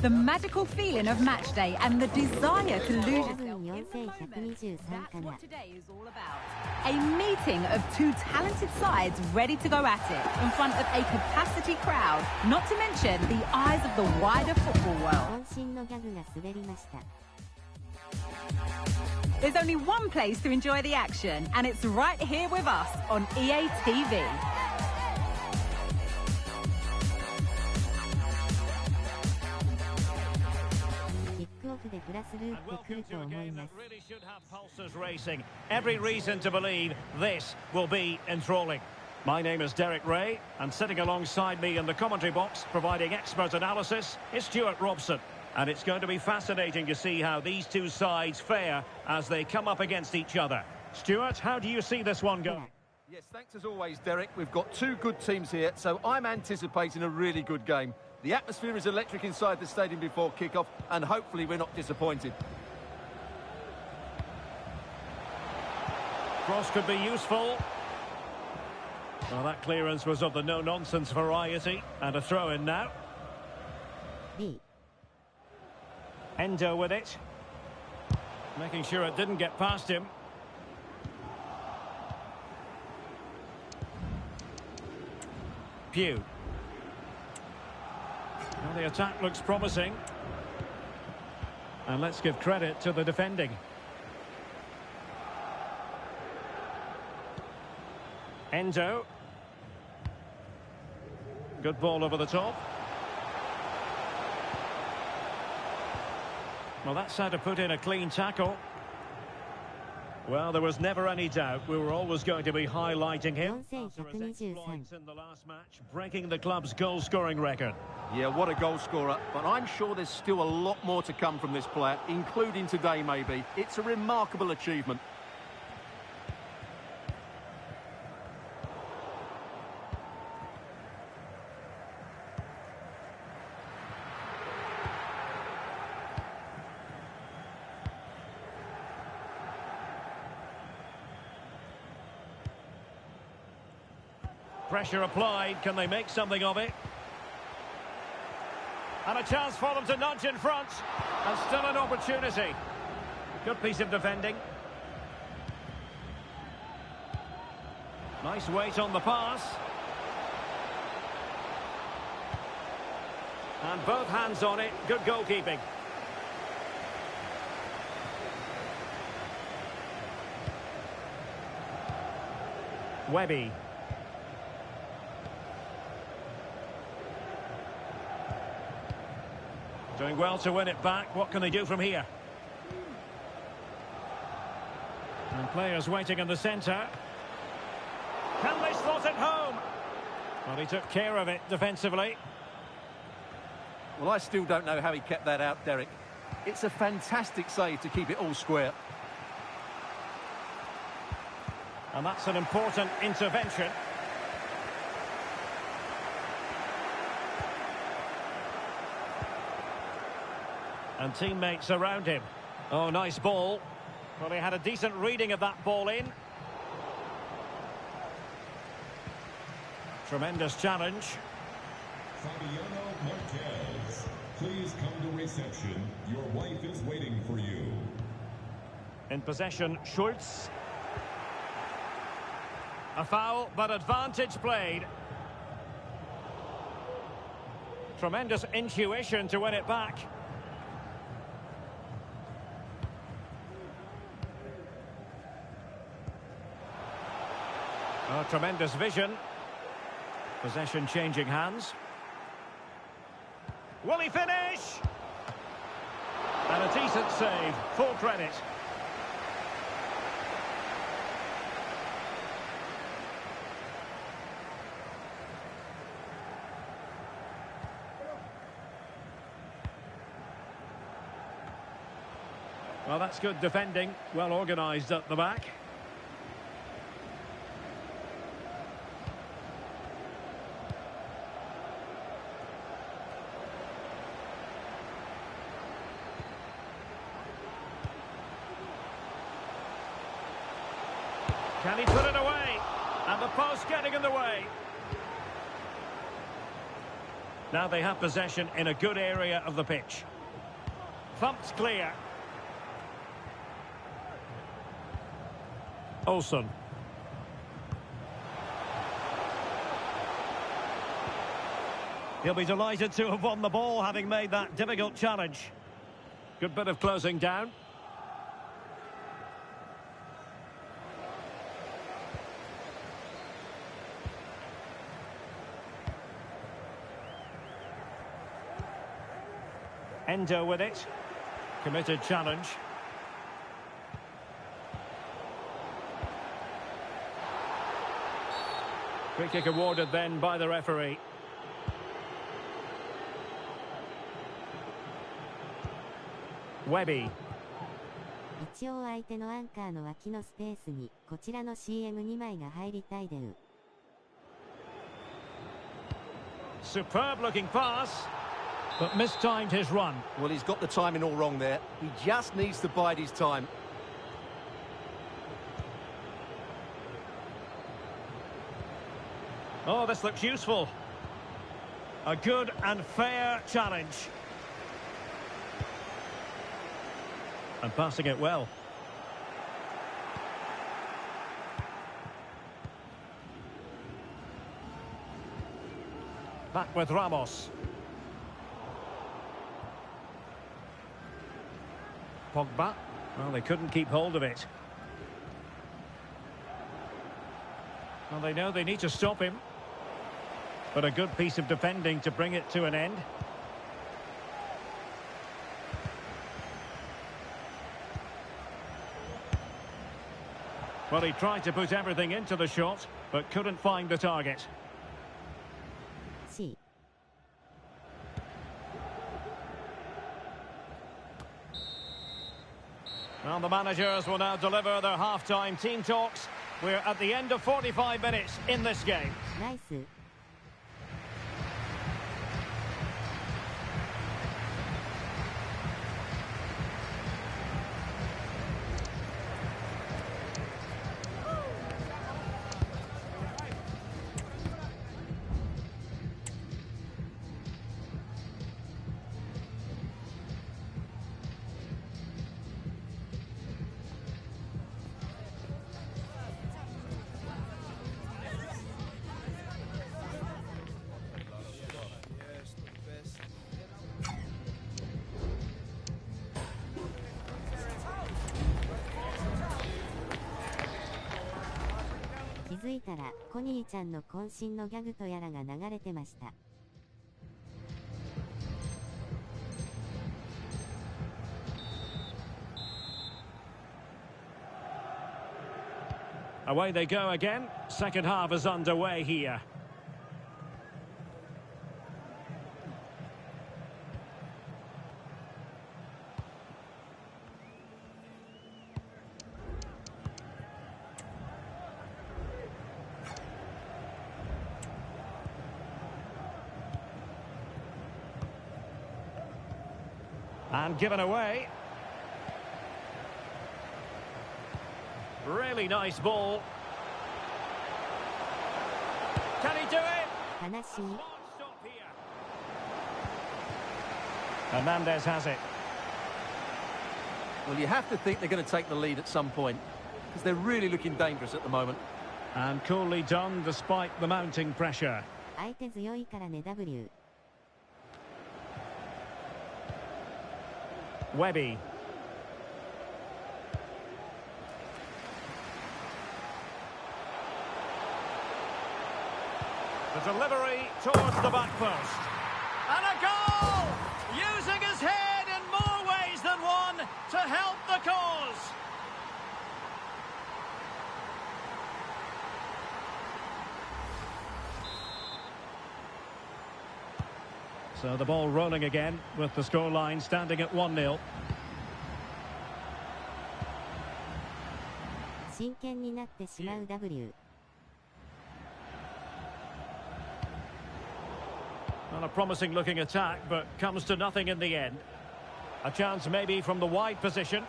The magical feeling of match day and the desire to lose yourself in the moment. That's what today is all about. A meeting of two talented sides ready to go at it in front of a capacity crowd, not to mention the eyes of the wider football world. There's only one place to enjoy the action, and it's right here with us on EA TV. And welcome to a game that really should have pulses racing. Every reason to believe this will be enthralling. My name is Derek Ray, and sitting alongside me in the commentary box, providing expert analysis, is Stuart Robson. And it's going to be fascinating to see how these two sides fare as they come up against each other. Stuart, how do you see this one go? Yes, thanks as always, Derek. We've got two good teams here, so I'm anticipating a really good game. The atmosphere is electric inside the stadium before kick-off, and hopefully we're not disappointed. Cross could be useful. Well, that clearance was of the no-nonsense variety, and a throw-in now. Endo with it. Making sure it didn't get past him. Pew. Well, the attack looks promising. And let's give credit to the defending. Endo. Good ball over the top. Well, that's how to put in a clean tackle. Well, there was never any doubt we were always going to be highlighting him after his exploits in the last match, breaking the club's goal-scoring record. Yeah, what a goal scorer, but I'm sure there's still a lot more to come from this player, including today maybe. It's a remarkable achievement. Pressure applied. Can they make something of it? And a chance for them to nudge in front. And still an opportunity. Good piece of defending. Nice weight on the pass. And both hands on it. Good goalkeeping. Webby. Doing well to win it back. What can they do from here? And players waiting in the centre. Can they slot it home? Well, he took care of it defensively. Well, I still don't know how he kept that out, Derek. It's a fantastic save to keep it all square. And that's an important intervention. And teammates around him. Oh, nice ball. Well, he had a decent reading of that ball in. Tremendous challenge. Fabiano Marquez, please come to reception. Your wife is waiting for you. In possession, Schultz. A foul, but advantage played. Tremendous intuition to win it back. Oh, tremendous vision. Possession changing hands. Will he finish? And a decent save. Full credit. Well, that's good defending. Well organised at the back. Can he put it away? And the post getting in the way. Now they have possession in a good area of the pitch. Thumped clear. Olsen. He'll be delighted to have won the ball, having made that difficult challenge. Good bit of closing down. Endo with it. Committed challenge. Free kick awarded then by the referee. Webby. 一応相手のアンカーの脇のスペースにこちらの CM2 枚が入りたいでう。Superb looking pass, but mistimed his run. Well, he's got the timing all wrong there. He just needs to bide his time. Oh, this looks useful. A good and fair challenge. And passing it well. Back with Ramos. Pogba. Well, they couldn't keep hold of it. Well, they know they need to stop him. But a good piece of defending to bring it to an end. Well, he tried to put everything into the shot, but couldn't find the target. C. Well, the managers will now deliver their half-time team talks. We're at the end of 45 minutes in this game. Nice.気づいたらコニーちゃんの渾身のギャグとやらが流れてました。Away they go again. Second half is underway here. And given away. Really nice ball. Can he do it? 悲しい。 Stop here. Hernandez has it. Well, you have to think they're going to take the lead at some point, because they're really looking dangerous at the moment. And coolly done despite the mounting pressure. 相手強いからね W。 Webby. The delivery towards the back post. And a goal! Using his head in more ways than one to help the cause. So the ball rolling again with the scoreline standing at 1-0. 真剣になってしまう W。 Well, a promising looking attack, but comes to nothing in the end. A chance maybe from the wide position.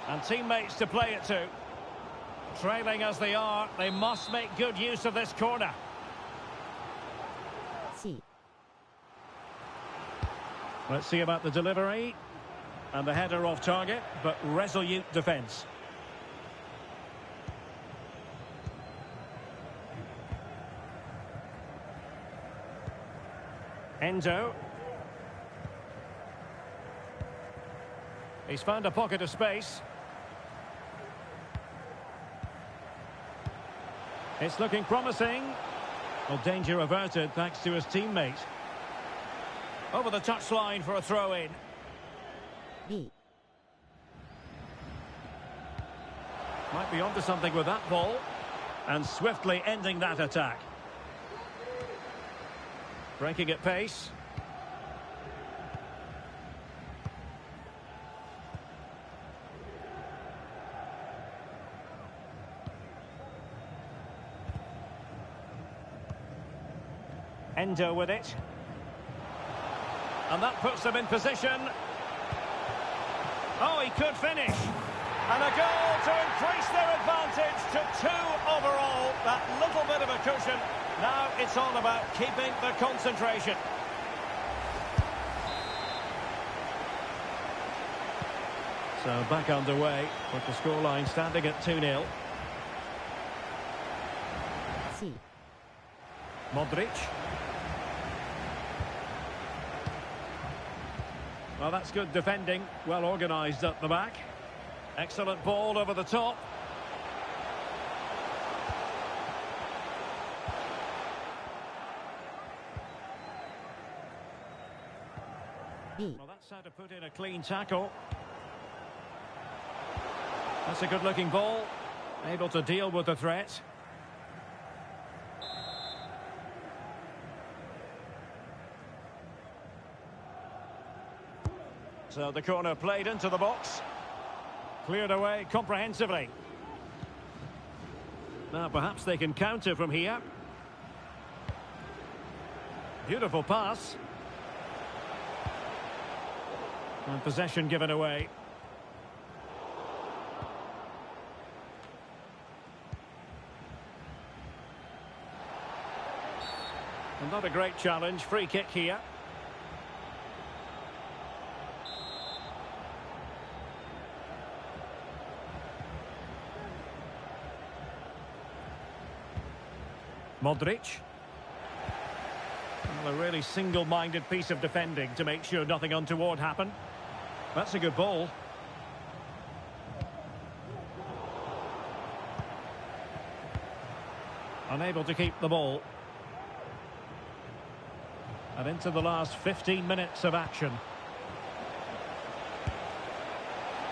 And teammates to play it to. Trailing as they are, they must make good use of this corner. Let's see about the delivery. And the header off target, but resolute defence. Endo. He's found a pocket of space. It's looking promising. Well, danger averted thanks to his teammate. Over the touchline for a throw-in. B. Might be onto something with that ball. And swiftly ending that attack. Breaking at pace. Endo with it. And that puts them in position. Oh, he could finish. And a goal to increase their advantage to 2 overall. That little bit of a cushion. Now it's all about keeping the concentration. So back underway with the scoreline standing at 2-0. C. Modric. Well, that's good defending. Well organised at the back. Excellent ball over the top. B. Well, that's how to put in a clean tackle. That's a good-looking ball. Able to deal with the threat. So the corner played into the box. Cleared away comprehensively. Now perhaps they can counter from here. Beautiful pass. And possession given away. And not a great challenge. Free kick here. Modric. Well, a really single-minded piece of defending to make sure nothing untoward happened. That's a good ball. Unable to keep the ball. And into the last 15 minutes of action.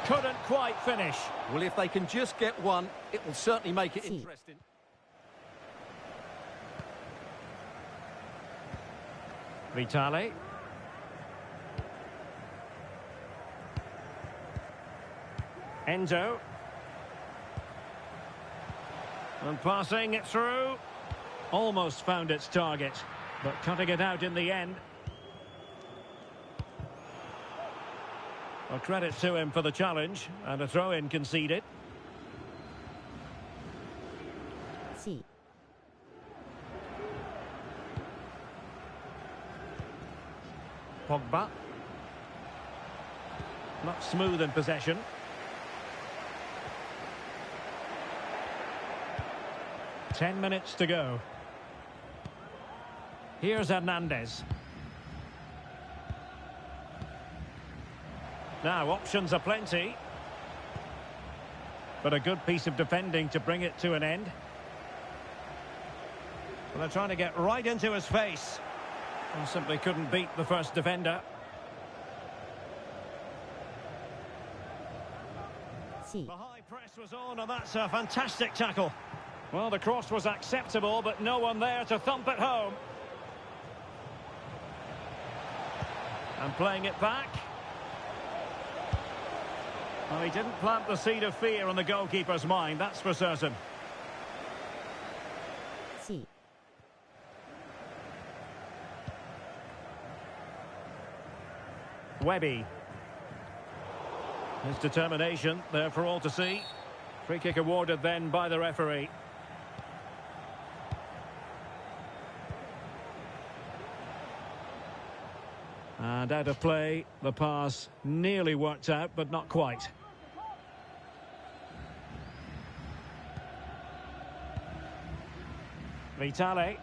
Couldn't quite finish. Well, if they can just get one, it will certainly make it interesting. Vitali. Endo. And passing it through. Almost found its target, but cutting it out in the end. Well, credit to him for the challenge, and a throw-in conceded. C. Pogba. Not smooth in possession. Ten minutes to go. Here's Hernandez. Now, options are plenty. But a good piece of defending to bring it to an end. Well, they're trying to get right into his face. And simply couldn't beat the first defender. C. The high press was on, and that's a fantastic tackle. Well, the cross was acceptable, but no one there to thump it home. And playing it back. Well, he didn't plant the seed of fear on the goalkeeper's mind, that's for certain. C. Webby. His determination there for all to see. Free kick awarded then by the referee. And And out of play, the pass nearly worked out, but not quite. Vitale.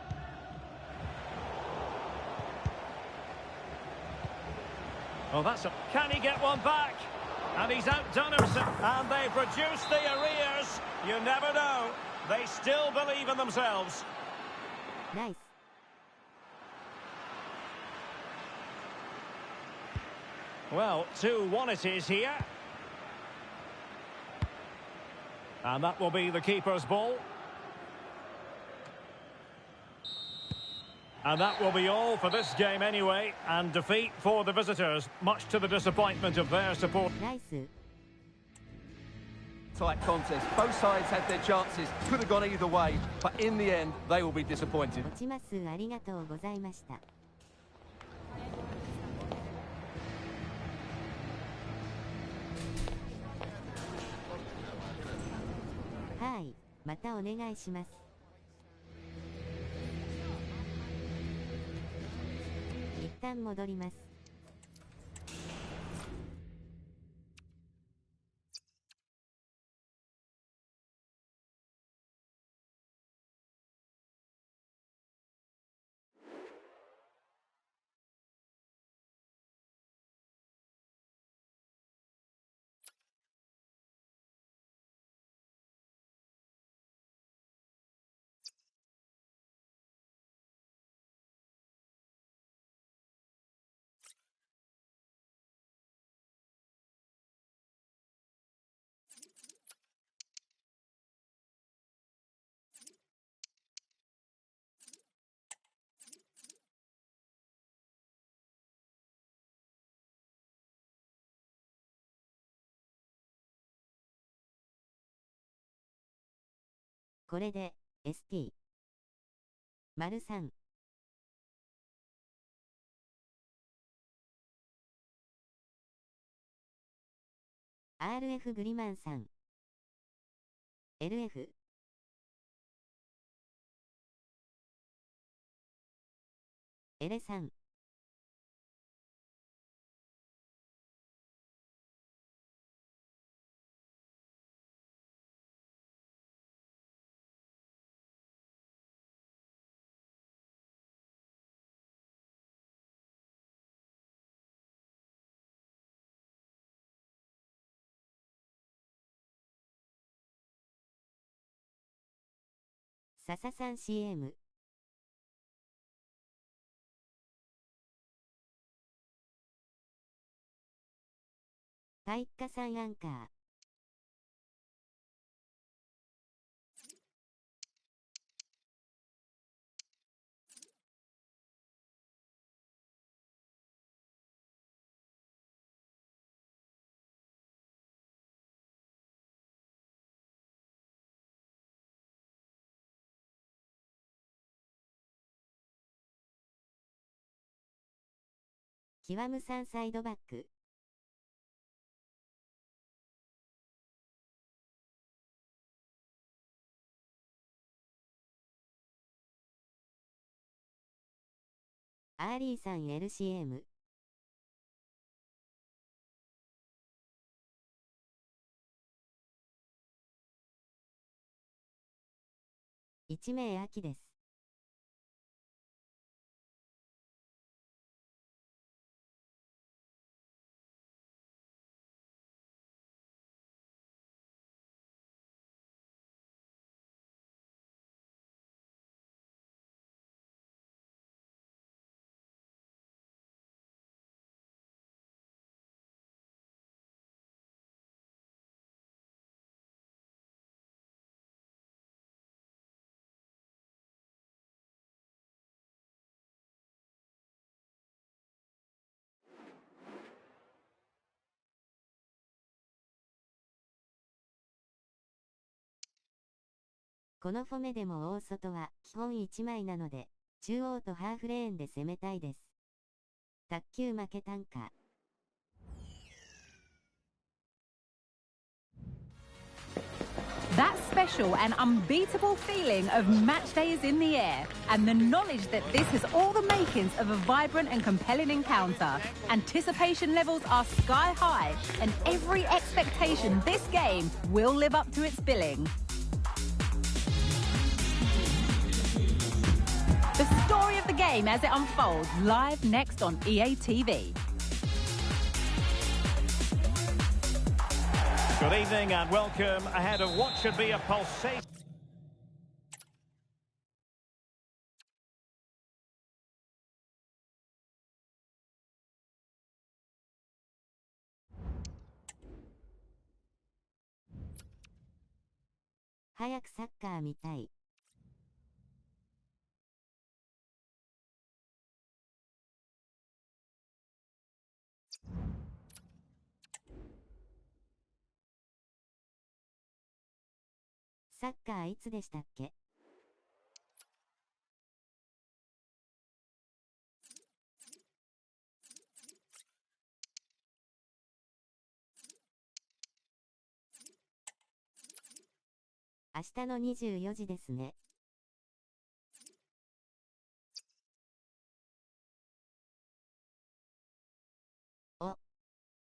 Oh, that's a... Can he get one back? And he's outdone himself. And they've reduced the arrears. You never know. They still believe in themselves. Nice. Well, 2-1 it is here. And that will be the keeper's ball. And that will be all for this game anyway. And defeat for the visitors, much to the disappointment of their support. Nice. Tight contest. Both sides had their chances. Could have gone either way. But in the end, they will be disappointed. 落ちます。ありがとうございました。はい、またお願いします。一旦戻ります。これで ST ③ RF グリマンさん LFエレさん笹さん CM パイッカさんアンカーキワムさんサイドバックアーリーさん LCM 1名秋です。このフォメでも大外は基本1枚なので、中央とハーフレーンで攻めたいです。卓球負けたんか。That special and unbeatable feeling of match day is in the air, and the knowledge that this has all the makings of a vibrant and compelling encounter. Anticipation levels are sky high, and every expectation this game will live up to its billing. The story of the game as it unfolds, live next on EA TV. Good evening and welcome ahead of what should be a pulsating...早くサッカー見たい。サッカーいつでしたっけ？明日の24時ですね。お、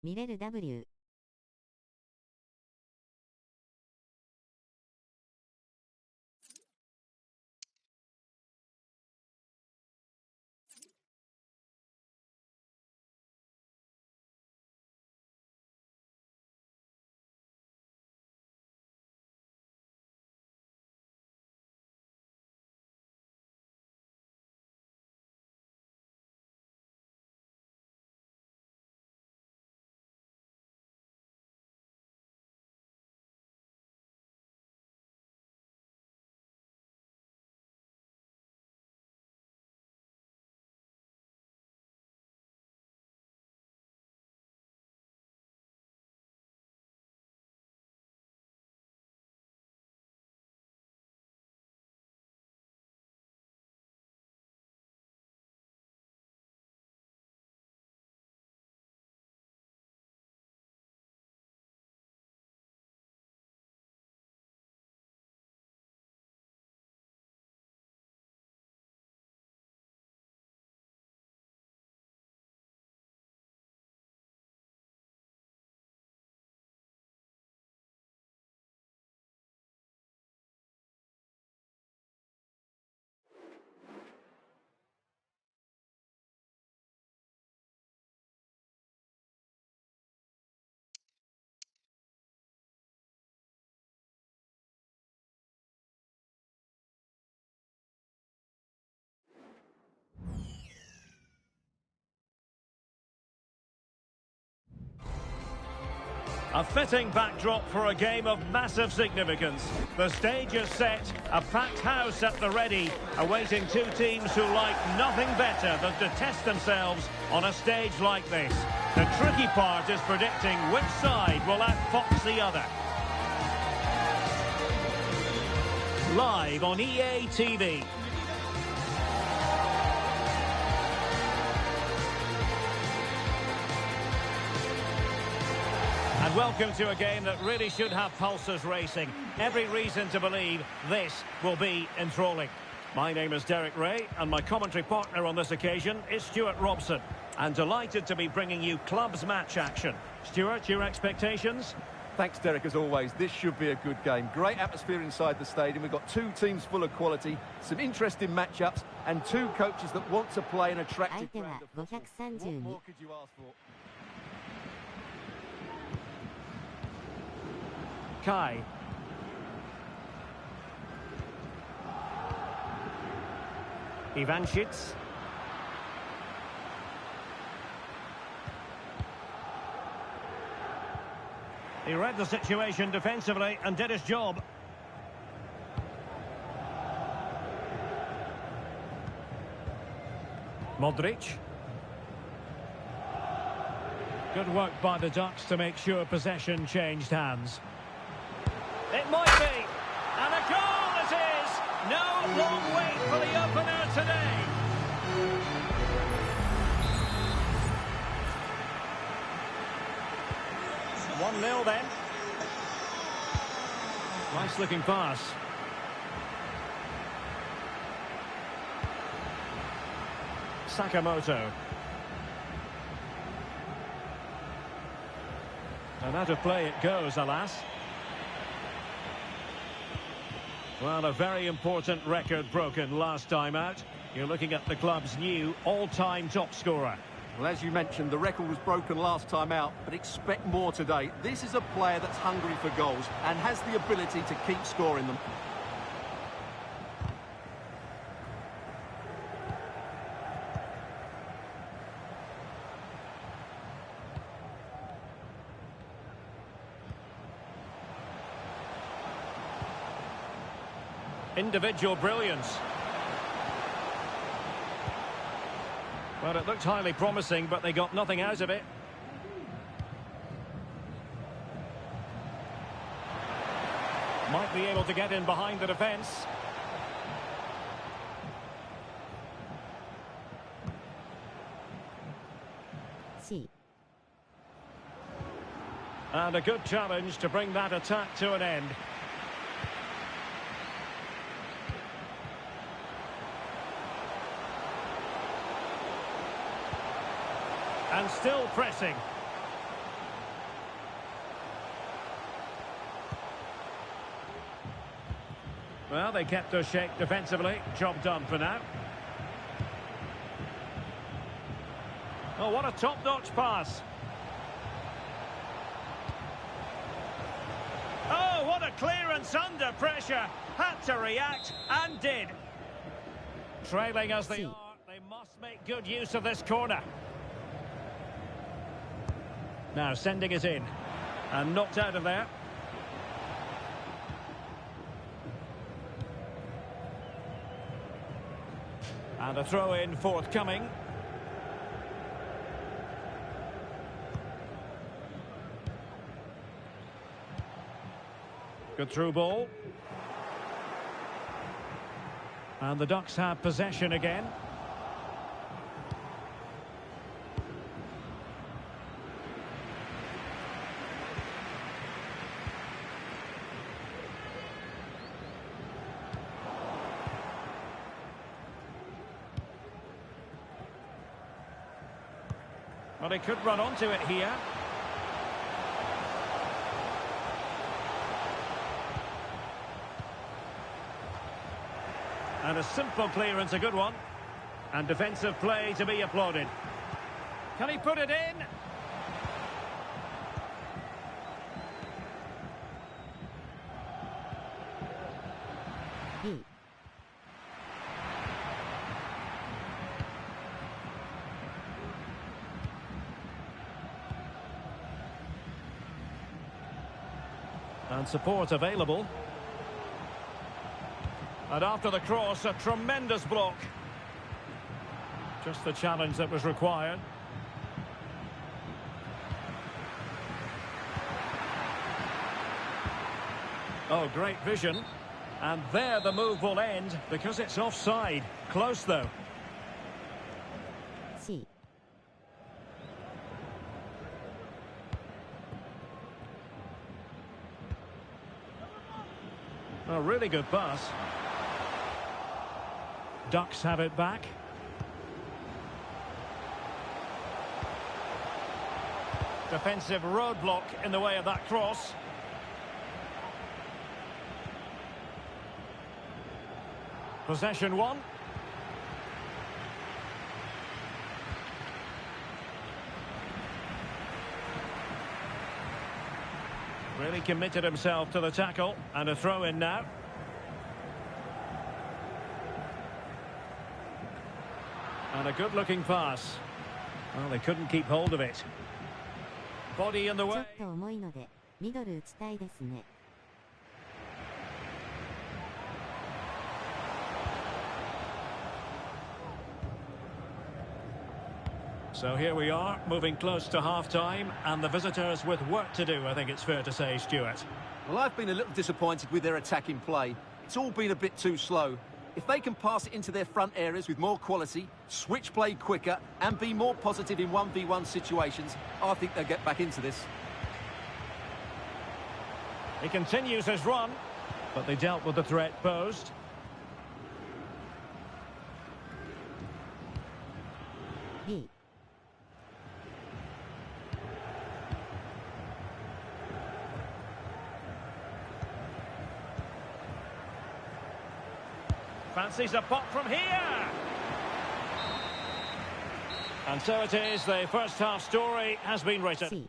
見れる W。A fitting backdrop for a game of massive significance. The stage is set, a packed house at the ready, awaiting two teams who like nothing better than to test themselves on a stage like this. The tricky part is predicting which side will outfox the other. Live on EA TV. And welcome to a game that really should have pulses racing. Every reason to believe this will be enthralling. My name is Derek Ray, and my commentary partner on this occasion is Stuart Robson. And delighted to be bringing you clubs match action. Stuart, your expectations? Thanks, Derek, as always. This should be a good game. Great atmosphere inside the stadium. We've got two teams full of quality, some interesting matchups, and two coaches that want to play an attractive brand of football. What more could you ask for? Kai. Ivanchits. He read the situation defensively and did his job. Modric. Good work by the Ducks to make sure possession changed hands. It might be. And a goal it is. No long wait for the opener today. It's 1-0 then. Nice looking pass. Sakamoto. And out of play it goes, alas. Well, a very important record broken last time out. You're looking at the club's new all-time top scorer. Well, as you mentioned, the record was broken last time out, but expect more today. This is a player that's hungry for goals and has the ability to keep scoring them. Individual brilliance. Well, it looked highly promising, but they got nothing out of it. Might be able to get in behind the defence. C. And a good challenge to bring that attack to an end. And still pressing. Well, they kept us shape defensively. Job done for now. Oh, what a top-notch pass. Oh, what a clearance under pressure. Had to react and did. Trailing as they are, they must make good use of this corner. Now sending it in. And knocked out of there. And a throw-in forthcoming. Good through ball. And the Ducks have possession again. Well, he could run onto it here. And a simple clearance, a good one. And defensive play to be applauded. Can he put it in? B. And support available. And after the cross, a tremendous block. Just the challenge that was required. Oh, great vision. And there the move will end because it's offside. Close, though. C. A really good pass. Ducks have it back. Defensive roadblock in the way of that cross. Possession one. Really committed himself to the tackle. And a throw in now. And a good-looking pass. Well, they couldn't keep hold of it. Body in the ちょ way. っと重いのでミドル打ちたいですね。So here we are, moving close to half-time, and the visitors with work to do, I think it's fair to say, Stuart. Well, I've been a little disappointed with their attacking play. It's all been a bit too slow. If they can pass it into their front areas with more quality, switch play quicker, and be more positive in 1v1 situations, I think they'll get back into this. He continues his run. But they dealt with the threat posed. B. Fancies a pop from here. And so it is, the first half story has been written. C.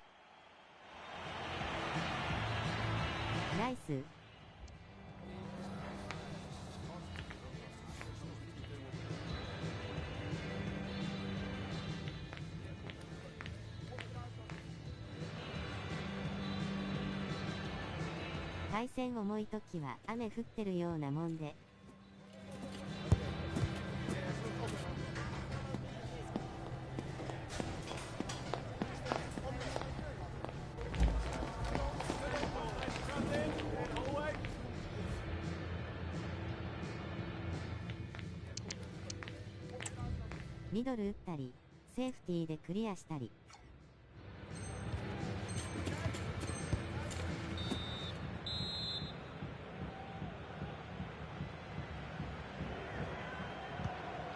Nice.「対戦重いときは雨降ってるようなもんで」ミドル打ったり、セーフティーでクリアしたり。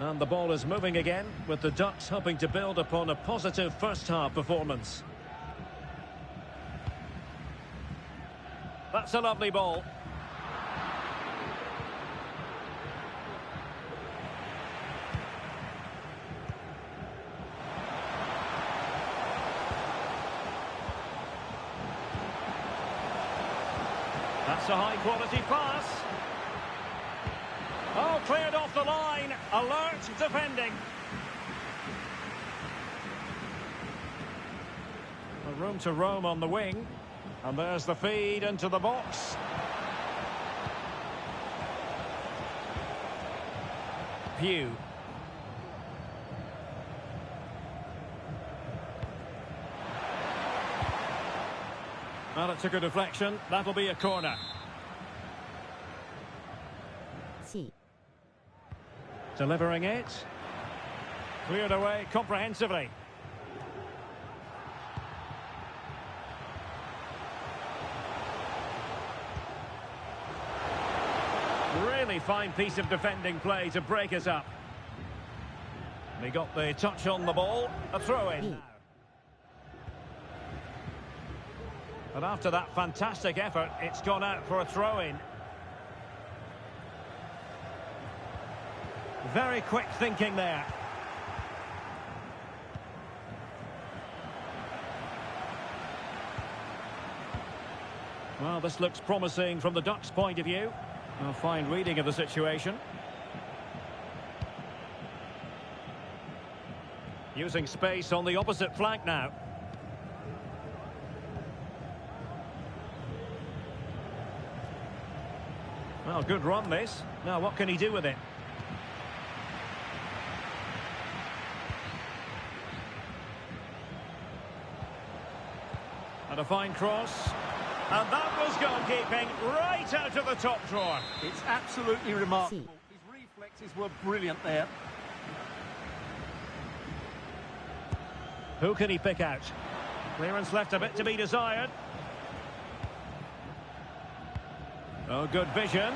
And the ball is moving again, with the Ducks hoping to build upon a positive first-half performance. That's a lovely ball. That's a high-quality pass. Oh, cleared off the line. Alert defending. A room to roam on the wing. And there's the feed into the box. Pugh. Well, it took a deflection. That'll be a corner. C. Delivering it. Cleared away comprehensively. Really fine piece of defending play to break us up. He got the touch on the ball. A throw-in now. But after that fantastic effort, it's gone out for a throw-in. Very quick thinking there. Well, this looks promising from the Ducks' point of view. A fine reading of the situation. Using space on the opposite flank now. Well, good run this. Now, what can he do with it? And a fine cross. And that was goalkeeping right out of the top drawer. It's absolutely remarkable. His reflexes were brilliant there. Who can he pick out? Clearance left a bit to be desired. Oh, good vision.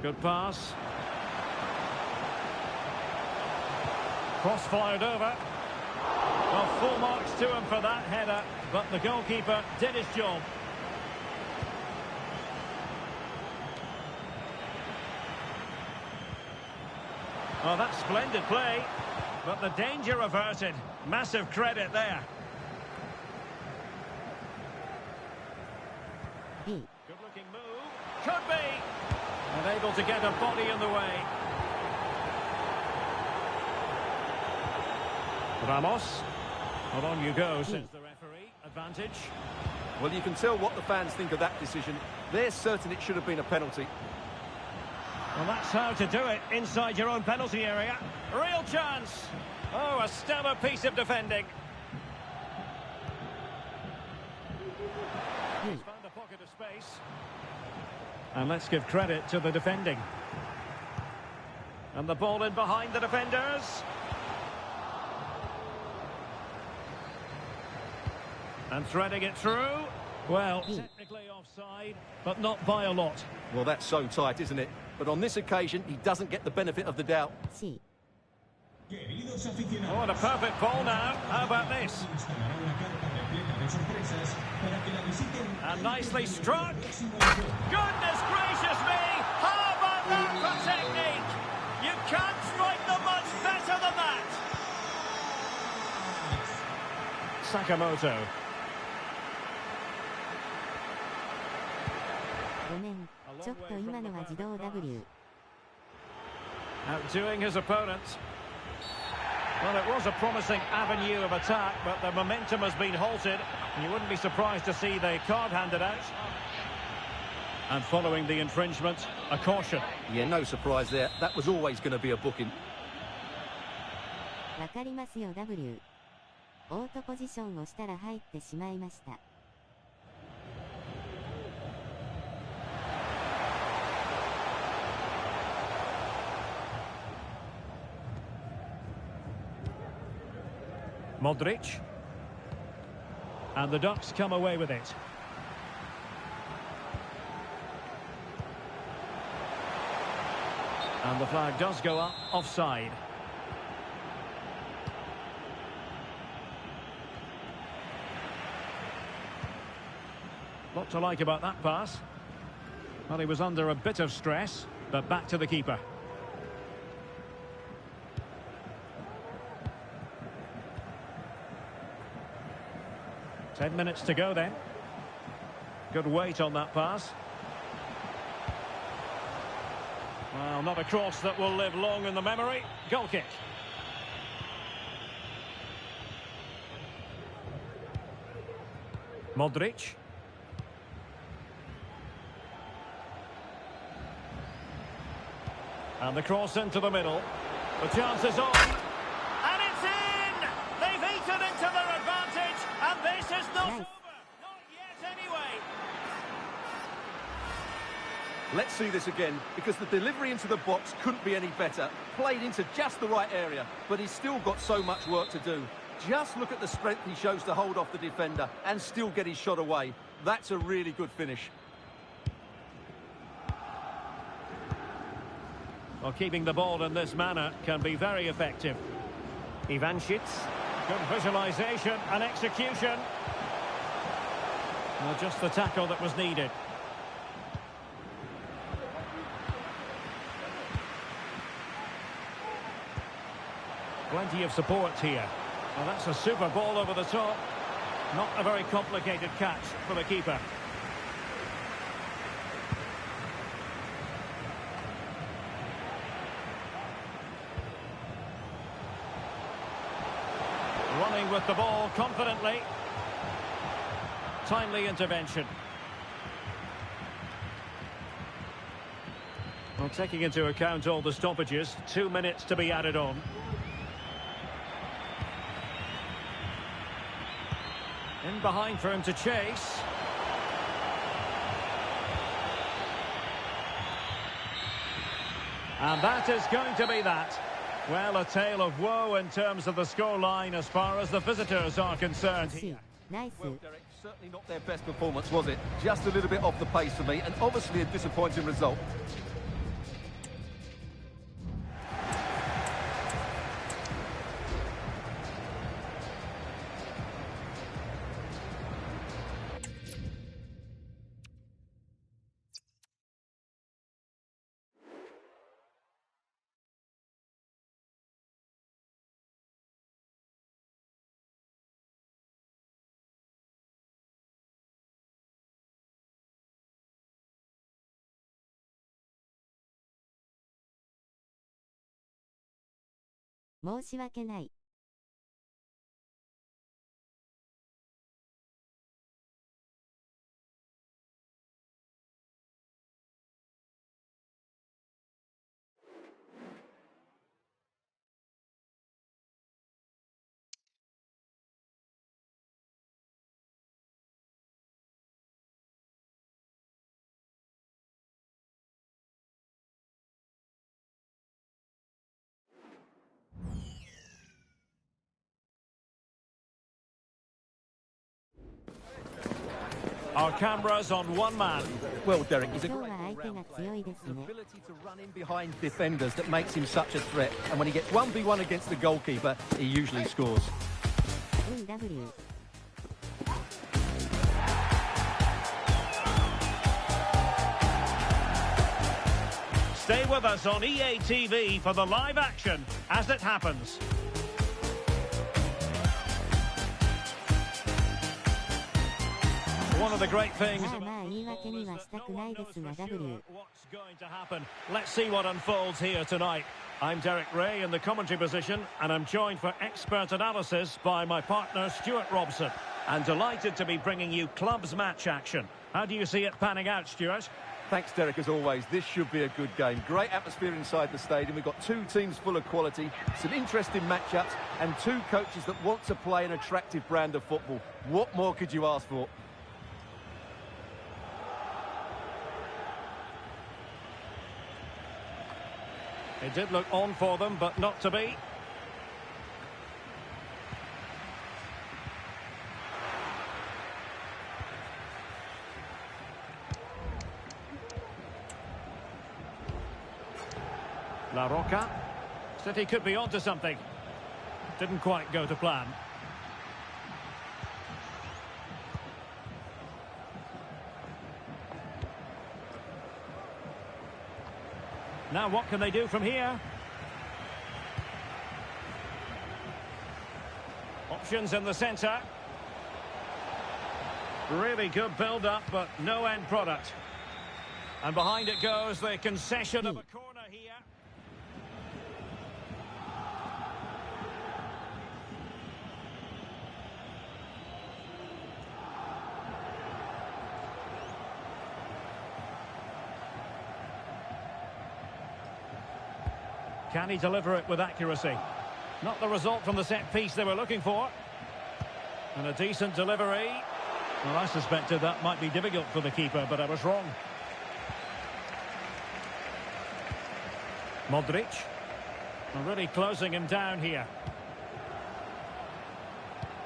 Good pass. Cross fired over. Well, full marks to him for that header, but the goalkeeper did his job. Oh, that's splendid play, but the danger averted. Massive credit there. B. Good-looking move. Could be. And able to get a body in the way. Ramos. Well, on you go, says the referee. Advantage. Well, you can tell what the fans think of that decision. They're certain it should have been a penalty. Well, that's how to do it, inside your own penalty area. Real chance. Oh, a stellar piece of defending. He's found a pocket of space. And let's give credit to the defending. And the ball in behind the defenders. And threading it through. Well, technically offside, but not by a lot. Well, that's so tight, isn't it? But on this occasion, he doesn't get the benefit of the doubt. Sí. Oh, and a perfect ball now. How about this? And nicely struck. Goodness gracious me! How about that for technique? You can't strike them much better than that. Sakamoto. ごめん、ちょっと今のは自動 W。 Outdoing his opponent. Well, it was a promising avenue of attack, but the momentum has been halted. You wouldn't be surprised to see the card handed out. And following the infringement, a caution. Yeah, no surprise there. That was always going to be a booking. わかりますよ W。 オートポジションをしたら入ってしまいました。Modric. And the Ducks come away with it. And the flag does go up, offside. Lot to like about that pass. Well, he was under a bit of stress, but back to the keeper. Ten minutes to go then. Good weight on that pass. Well, not a cross that will live long in the memory. Goal kick. Modric. And the cross into the middle. The chance is on. And it's in! They've eaten into their advantage, and this is not over. Not yet, anyway. Let's see this again, because the delivery into the box couldn't be any better. Played into just the right area, but he's still got so much work to do. Just look at the strength he shows to hold off the defender and still get his shot away. That's a really good finish. Well, keeping the ball in this manner can be very effective. Ivanchits. Good visualisation and execution. Well, just the tackle that was needed. Plenty of support here. Well, that's a super ball over the top. Not a very complicated catch for the keeper. Running with the ball confidently. Timely intervention. Well, taking into account all the stoppages, 2 minutes to be added on. In behind for him to chase. And that is going to be that. Well, a tale of woe in terms of the scoreline as far as the visitors are concerned. Nice. Well, Derek, certainly not their best performance, was it? Just a little bit off the pace for me, and obviously a disappointing result.申し訳ない。Our cameras on one man. Well, Derek, he's a 今 great 日は相手が強いですね。 ability to run in behind defenders that makes him such a threat. And when he gets 1v1 against the goalkeeper, he usually scores. W Stay with us on EA TV for the live action as it happens. One of the great things まあまあ言い訳にはしたくないですが W what's going to happen. Let's see what unfolds here tonight. I'm Derek Ray in the commentary position, and I'm joined for expert analysis by my partner Stuart Robson. And delighted to be bringing you clubs match action. How do you see it panning out, Stuart? Thanks, Derek, as always. This should be a good game. Great atmosphere inside the stadium. We've got two teams full of quality, some interesting matchups, and two coaches that want to play an attractive brand of football. What more could you ask for? It did look on for them, but not to be. La Roca. City could be onto something. Didn't quite go to plan. Now what can they do from here? Options in the centre. Really good build-up, but no end product. And behind it goes the concession of a corner here. Can he deliver it with accuracy? Not the result from the set piece they were looking for. And a decent delivery. Well, I suspected that might be difficult for the keeper, but I was wrong. Modric. And really closing him down here.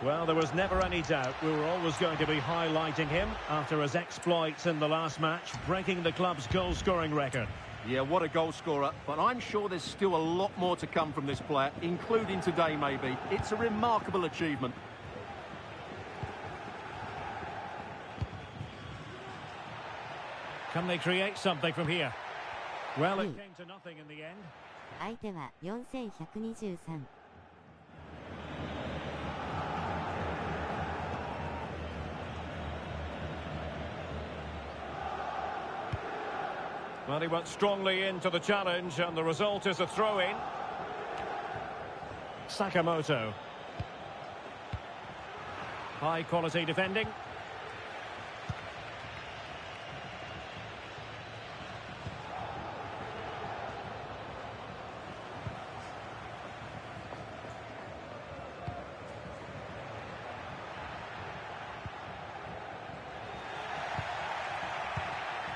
Well, there was never any doubt we were always going to be highlighting him after his exploits in the last match, breaking the club's goal-scoring record. Yeah, what a goal scorer, but I'm sure there's still a lot more to come from this player, including today maybe. It's a remarkable achievement. Can they create something from here? Well, it came to nothing in the end. 相手は4123 Well, he went strongly into the challenge, and the result is a throw-in. Sakamoto. High-quality defending.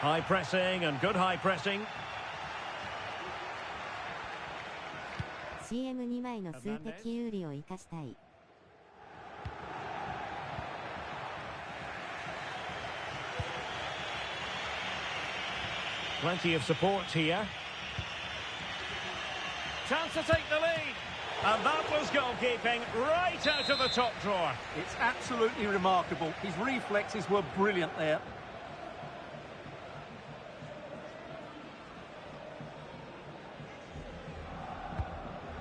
High pressing and good high pressing. CM2 枚の数的有利を生かしたい。Plenty of support here. Chance to take the lead. And that was goalkeeping right out of the top drawer. It's absolutely remarkable. His reflexes were brilliant there.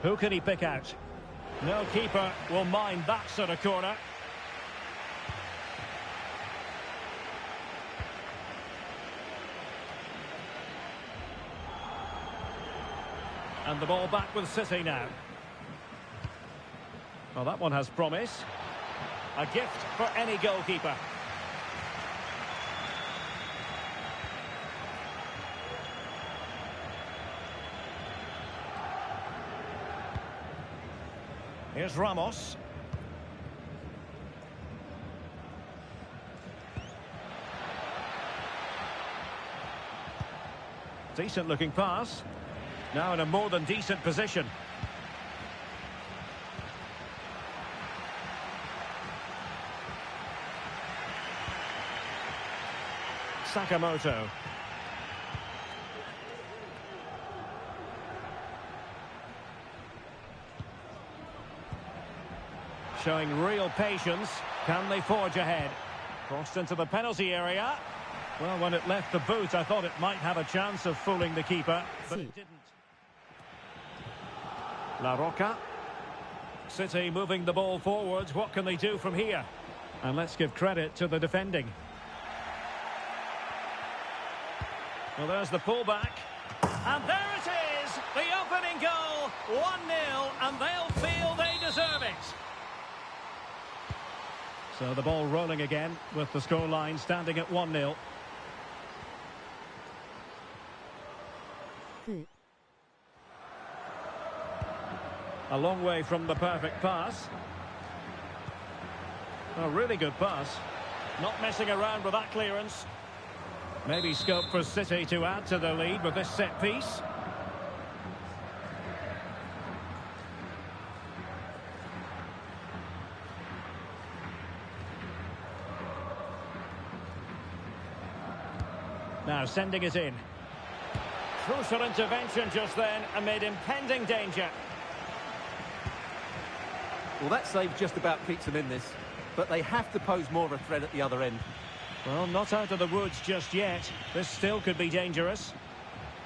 Who can he pick out? No keeper will mind that sort of corner. And the ball back with City now. Well, that one has promise. A gift for any goalkeeper. Here's Ramos. Decent looking pass. Now in a more than decent position. Sakamoto. Showing real patience. Can they forge ahead? Crossed into the penalty area. Well, when it left the boot, I thought it might have a chance of fooling the keeper, but it didn't. La Roca. City moving the ball forwards. What can they do from here? And let's give credit to the defending. Well, there's the pullback. And there it is! The opening goal! 1-0, and they'll feel they deserve it. So the ball rolling again with the scoreline standing at 1-0. A long way from the perfect pass. A really good pass. Not messing around with that clearance. Maybe scope for City to add to the lead with this set piece. Now sending it in. Crucial intervention just then amid impending danger. Well, that save just about keeps them in this, but they have to pose more of a threat at the other end. Well, not out of the woods just yet. This still could be dangerous.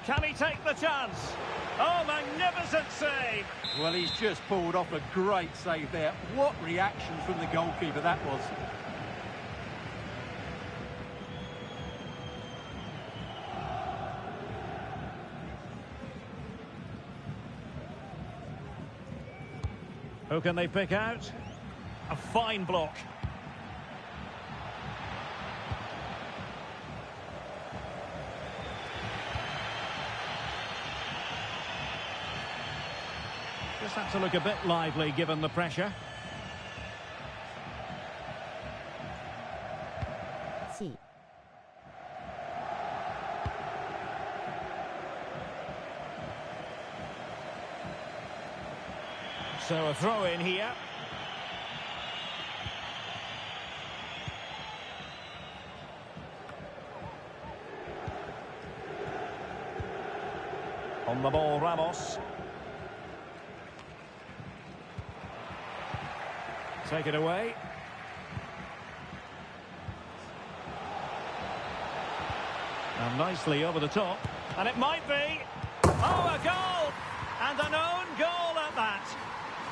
Can he take the chance? Oh, magnificent save! Well, he's just pulled off a great save there. What reaction from the goalkeeper that was. Who can they pick out? A fine block. Just have to look a bit lively given the pressure. C. So a throw in here. On the ball, Ramos. Take it away. And nicely over the top. And it might be. Oh, a goal! And an own goal at that.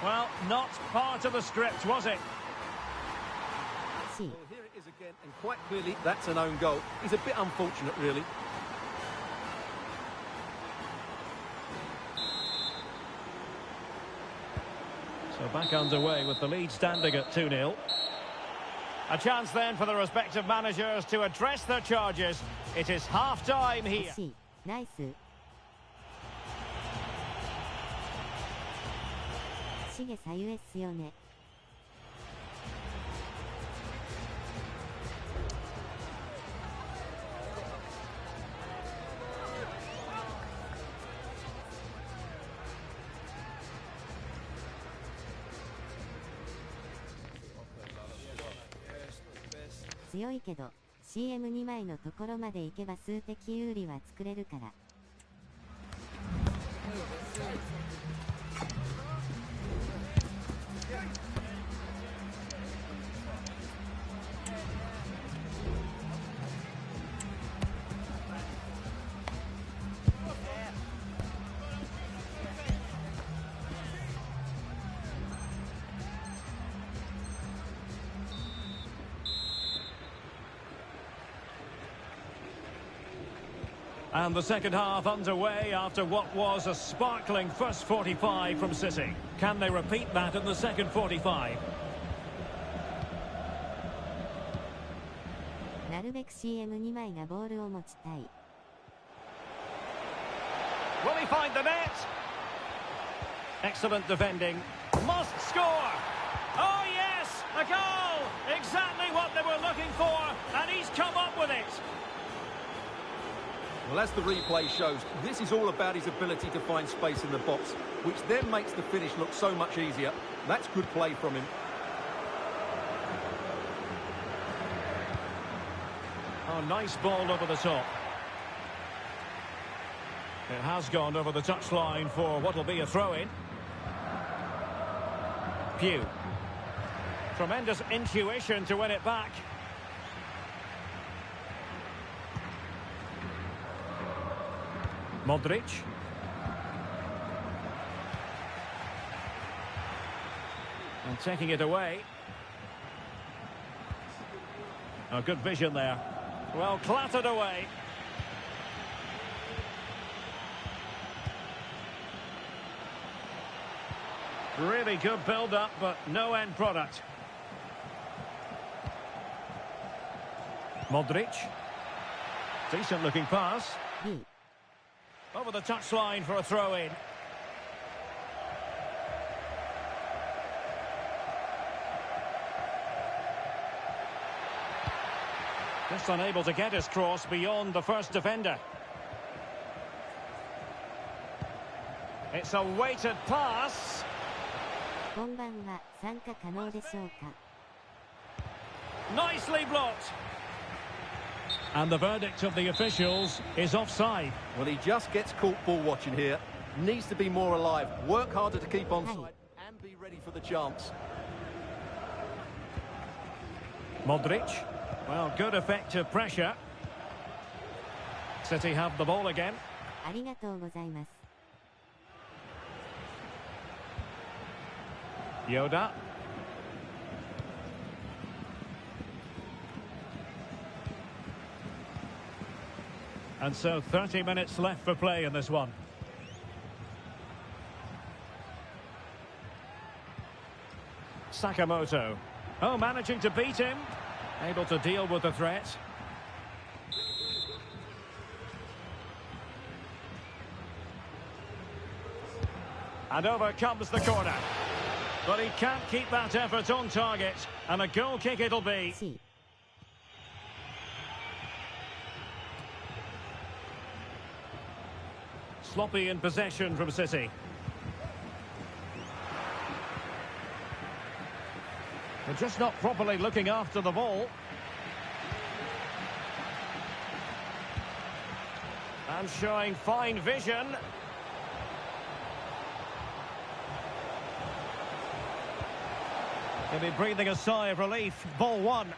Well, not part of the script, was it? C. Well, here it is again, and quite clearly that's an own goal. He's a bit unfortunate, really. So back underway with the lead standing at 2-0. A chance then for the respective managers to address their charges. It is half-time here. C. Nice. シゲ左右っすよね。強いけど CM2 枚のところまで行けば数的有利は作れるから。And the second half underway after what was a sparkling first 45 from City. Can they repeat that in the second 45? なるべく CM2 枚がボールを持ちたい。Will he find the net? Excellent defending. Must score! Oh yes! A goal! Exactly what they were looking for, and he's come up with it. Well, as the replay shows, this is all about his ability to find space in the box, which then makes the finish look so much easier. That's good play from him. Oh, Oh, nice ball over the top. It has gone over the touchline for what will be a throw-in. Pugh. Tremendous intuition to win it back. Modric. And taking it away. Oh, good vision there. Well, clattered away. Really good build-up, but no end product. Modric. Decent-looking pass. Over the touchline for a throw-in. Just unable to get his cross beyond the first defender. It's a weighted pass. こんばんは、参加可能でしょうか? Nicely blocked. And the verdict of the officials is offside. Well, he just gets caught ball watching here. Needs to be more alive. Work harder to keep on side and be ready for the chance. Modric. Well, good effective pressure. City have the ball again. ありがとうございます. Yoda. And so 30 minutes left for play in this one. Sakamoto. Oh, managing to beat him. Able to deal with the threat. And over comes the corner. But he can't keep that effort on target. And a goal kick it'll be. Sloppy in possession from City. They're just not properly looking after the ball. And showing fine vision. He'll be breathing a sigh of relief. Ball one.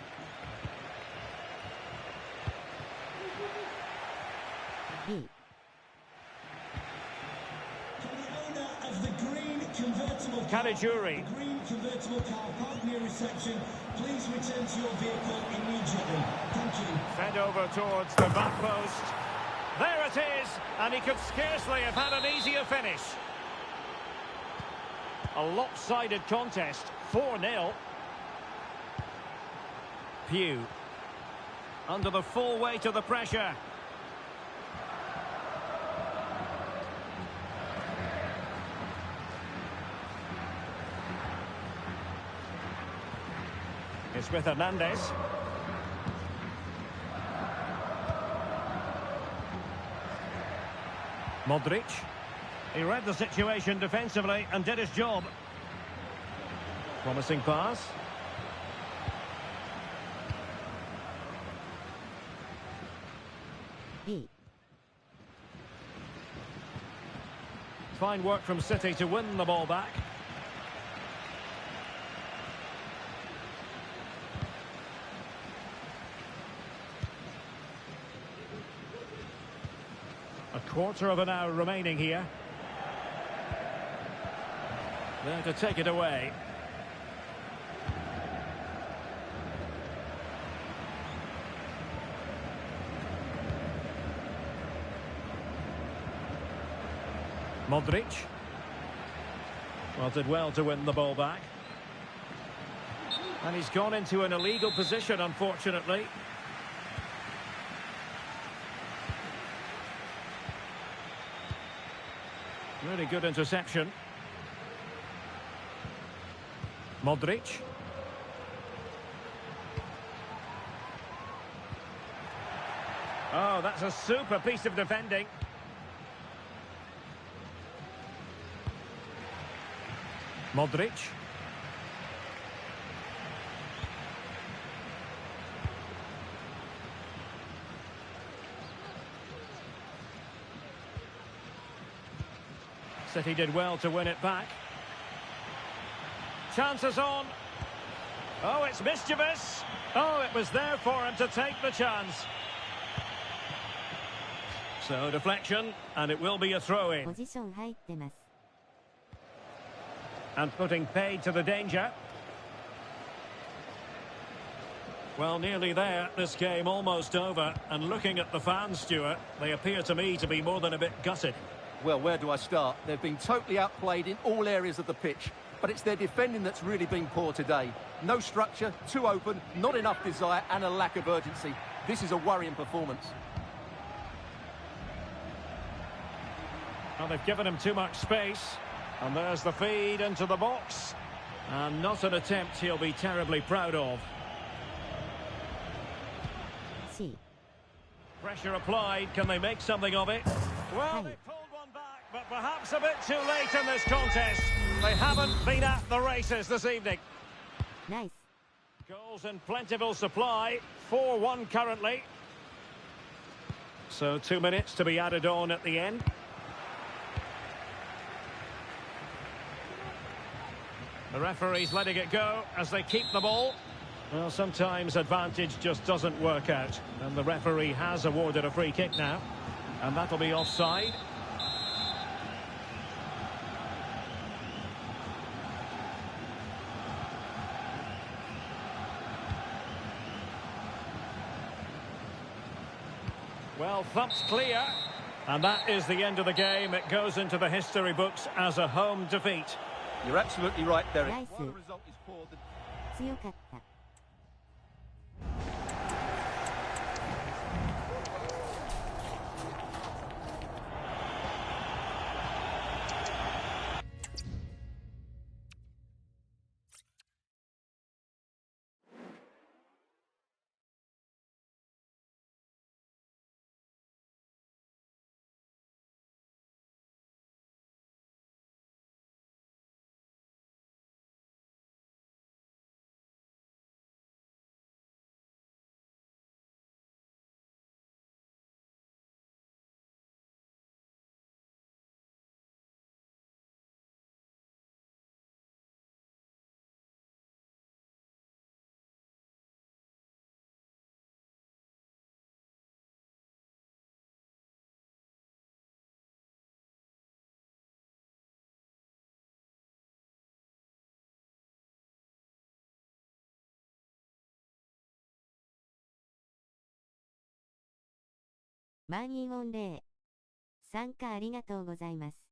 Caligiuri. Green convertible car parked near reception. Please return to your vehicle immediately. Thank you. Fed over towards the back post. There it is, and he could scarcely have had an easier finish. A lopsided contest, 4-0. Pugh. Under the full weight of the pressure. It's with Hernandez. Modric. He read the situation defensively and did his job. Promising pass. Fine work from City to win the ball back. A quarter of an hour remaining here. There to take it away. Modric. Well, did well to win the ball back. And he's gone into an illegal position, unfortunately. Really good interception. Modric. Oh, that's a super piece of defending. Modric. City did well to win it back. Chances on. Oh, it's mischievous. Oh, it was there for him to take the chance. So deflection, and it will be a throw-in. ポジション入ってます。 And putting paid to the danger. Well, nearly there. This game almost over. And looking at the fans, Stuart, they appear to me to be more than a bit gutted. Well, where do I start? They've been totally outplayed in all areas of the pitch. But it's their defending that's really been poor today. No structure, too open, not enough desire and a lack of urgency. This is a worrying performance. Well, they've given him too much space. And there's the feed into the box. And not an attempt he'll be terribly proud of. C. Pressure applied. Can they make something of it? Well, they pulled one back, but perhaps a bit too late in this contest. They haven't been at the races this evening. Nice. Goals in plentiful supply. 4-1 currently. So 2 minutes to be added on at the end. The referee's letting it go as they keep the ball. Well, sometimes advantage just doesn't work out. And the referee has awarded a free kick now. And that'll be offside. Well, thumped clear. And that is the end of the game. It goes into the history books as a home defeat. You're absolutely right, Derek. Nice. While the result is poor, 強かった。 満員御礼。参加ありがとうございます。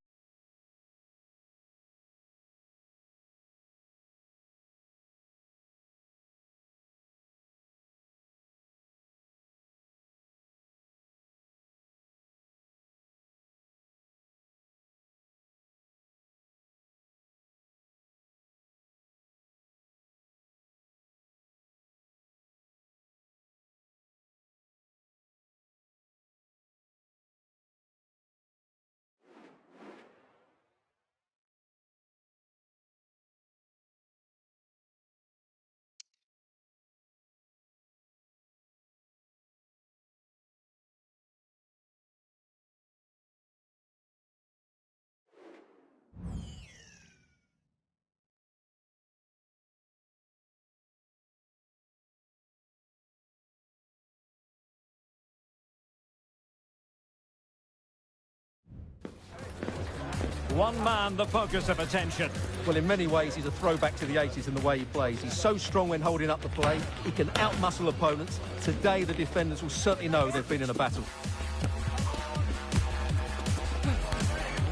One man, the focus of attention. well, in many ways, he's a throwback to the 80s in the way he plays. He's so strong when holding up the play. He can outmuscle opponents. Today, the defenders will certainly know they've been in a battle.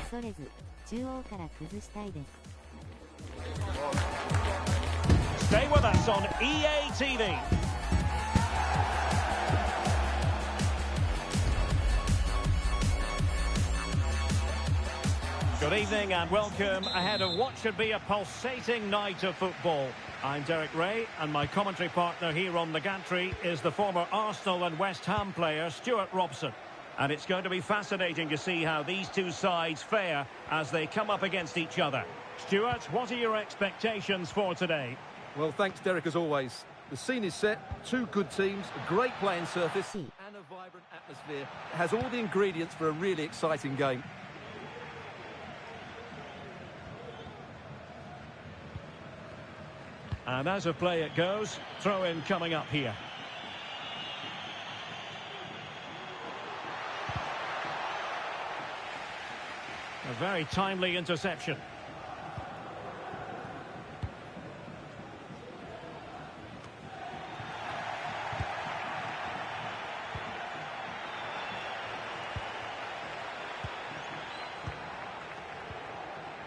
恐れず、中央から崩したいです。 Stay with us on EA TV. Good evening and welcome ahead of what should be a pulsating night of football. I'm Derek Ray and my commentary partner here on the gantry is the former Arsenal and West Ham player Stuart Robson. And it's going to be fascinating to see how these two sides fare as they come up against each other. Stuart, what are your expectations for today? Well, thanks, Derek, as always. The scene is set, two good teams, a great playing surface and a vibrant atmosphere. It has all the ingredients for a really exciting game. And as of play it goes, throw in coming up here. A very timely interception.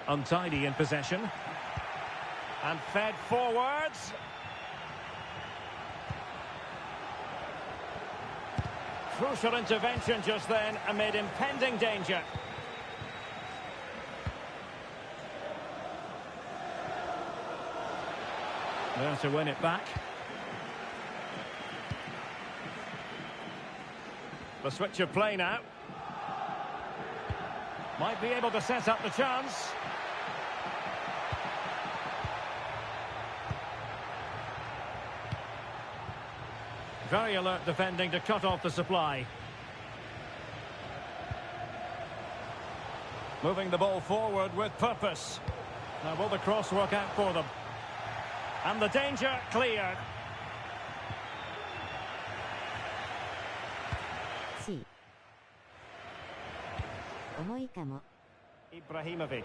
Untidy in possession. And fed forwards. Crucial intervention just then amid impending danger. There to win it back. The switch of play now. Might be able to set up the chance. Very alert defending to cut off the supply. Moving the ball forward with purpose. Now will the cross work out for them? And the danger cleared. C. Ibrahimovic.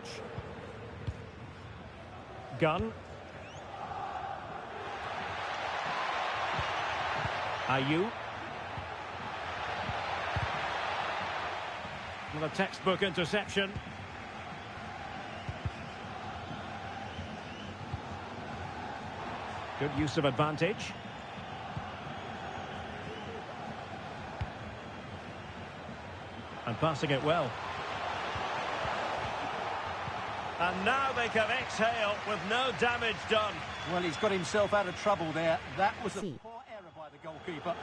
Gunn. Ayew. With a textbook interception. Good use of advantage. And passing it well. And now they can exhale with no damage done. Well, he's got himself out of trouble there. That was a poor error by the goalkeeper.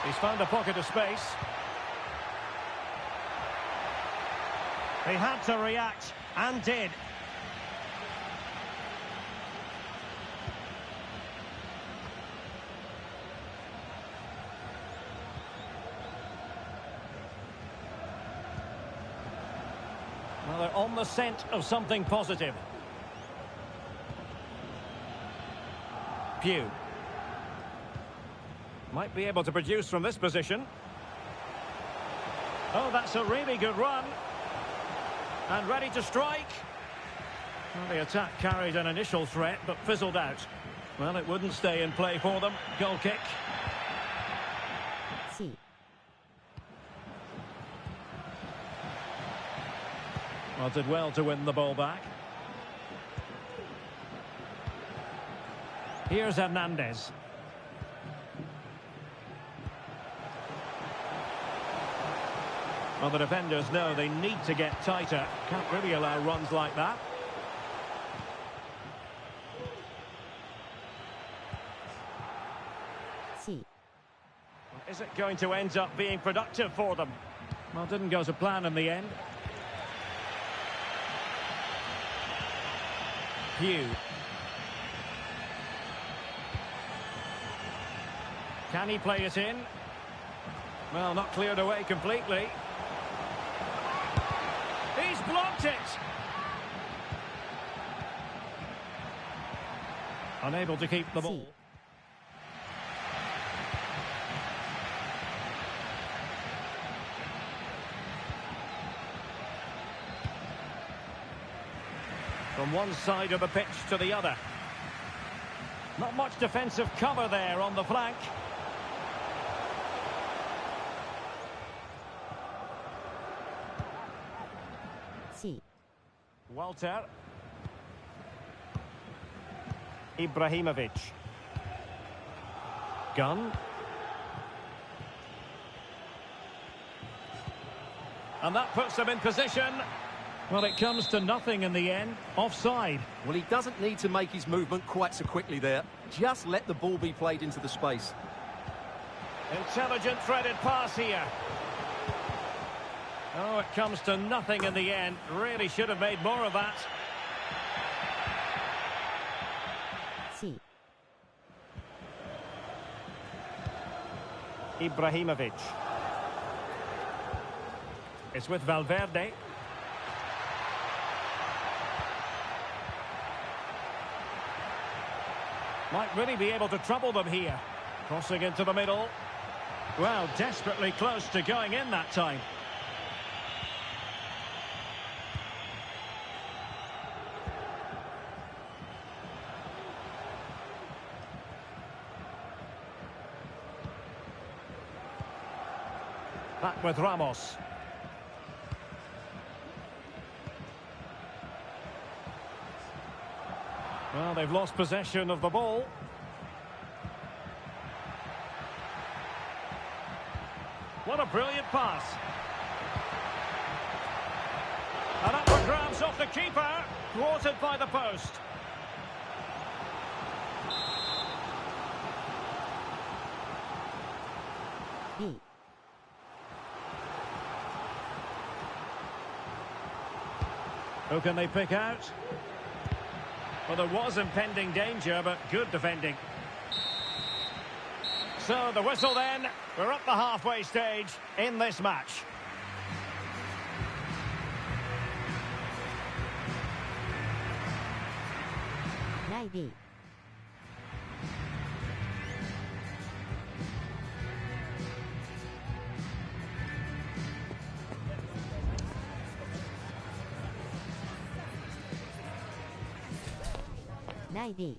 He's found a pocket of space. He had to react, and did. Well, they're on the scent of something positive. Pugh. Might be able to produce from this position. Oh, that's a really good run. And ready to strike. Well, the attack carried an initial threat, but fizzled out. Well, it wouldn't stay in play for them. Goal kick. C. Well, did well to win the ball back. Here's Hernandez. Well, the defenders know they need to get tighter. Can't really allow runs like that. C. Is it going to end up being productive for them? Well, it didn't go to plan in the end. Pugh. Can he play it in? Well, not cleared away completely. He's blocked it! Unable to keep the ball. From one side of the pitch to the other. Not much defensive cover there on the flank. C. Walter. Ibrahimovic. Gunn. And that puts them in position. Well, it comes to nothing in the end. Offside. Well, he doesn't need to make his movement quite so quickly there. Just let the ball be played into the space. Intelligent threaded pass here. Oh, it comes to nothing in the end. Really should have made more of that. C. Ibrahimovic. It's with Valverde. Might really be able to trouble them here. Crossing into the middle. Well, desperately close to going in that time. Back with Ramos. Well, they've lost possession of the ball. What a brilliant pass. And up for grabs off the keeper. Thwarted by the post. B. Who can they pick out? Well, there was impending danger, but good defending. So, the whistle then. We're up the halfway stage in this match. B. B.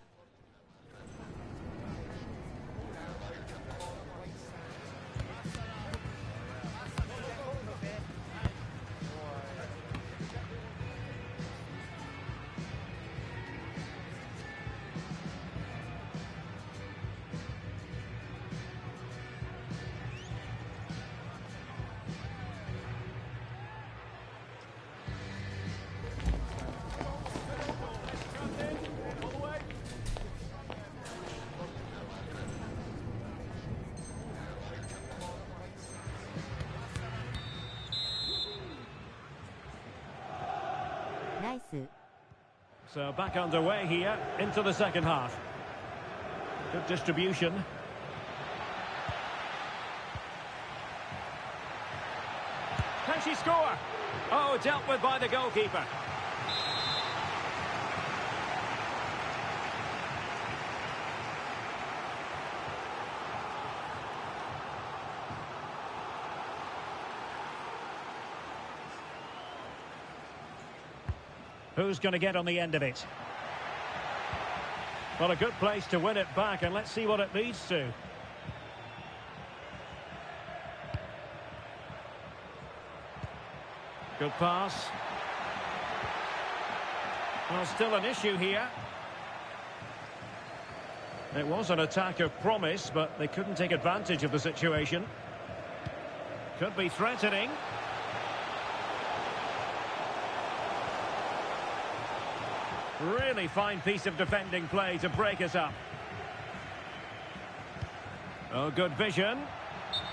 So back underway here into the second half. Good distribution. Can she score? Oh, dealt with by the goalkeeper. Who's going to get on the end of it? Well, a good place to win it back, and let's see what it leads to. Good pass. Well, still an issue here. It was an attack of promise, but they couldn't take advantage of the situation. Could be threatening. Really fine piece of defending play to break us up. Oh, good vision.